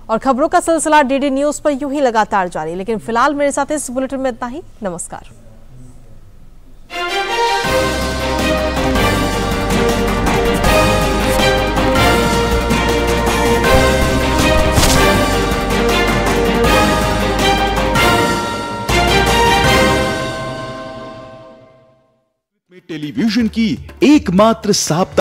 और खबरों का सिलसिला डीडी न्यूज पर यूं ही लगातार जारी, लेकिन फिलहाल मेरे साथ इस बुलेटिन में इतना ही। नमस्कार। टेलीविजन की एकमात्र साप्ताहिक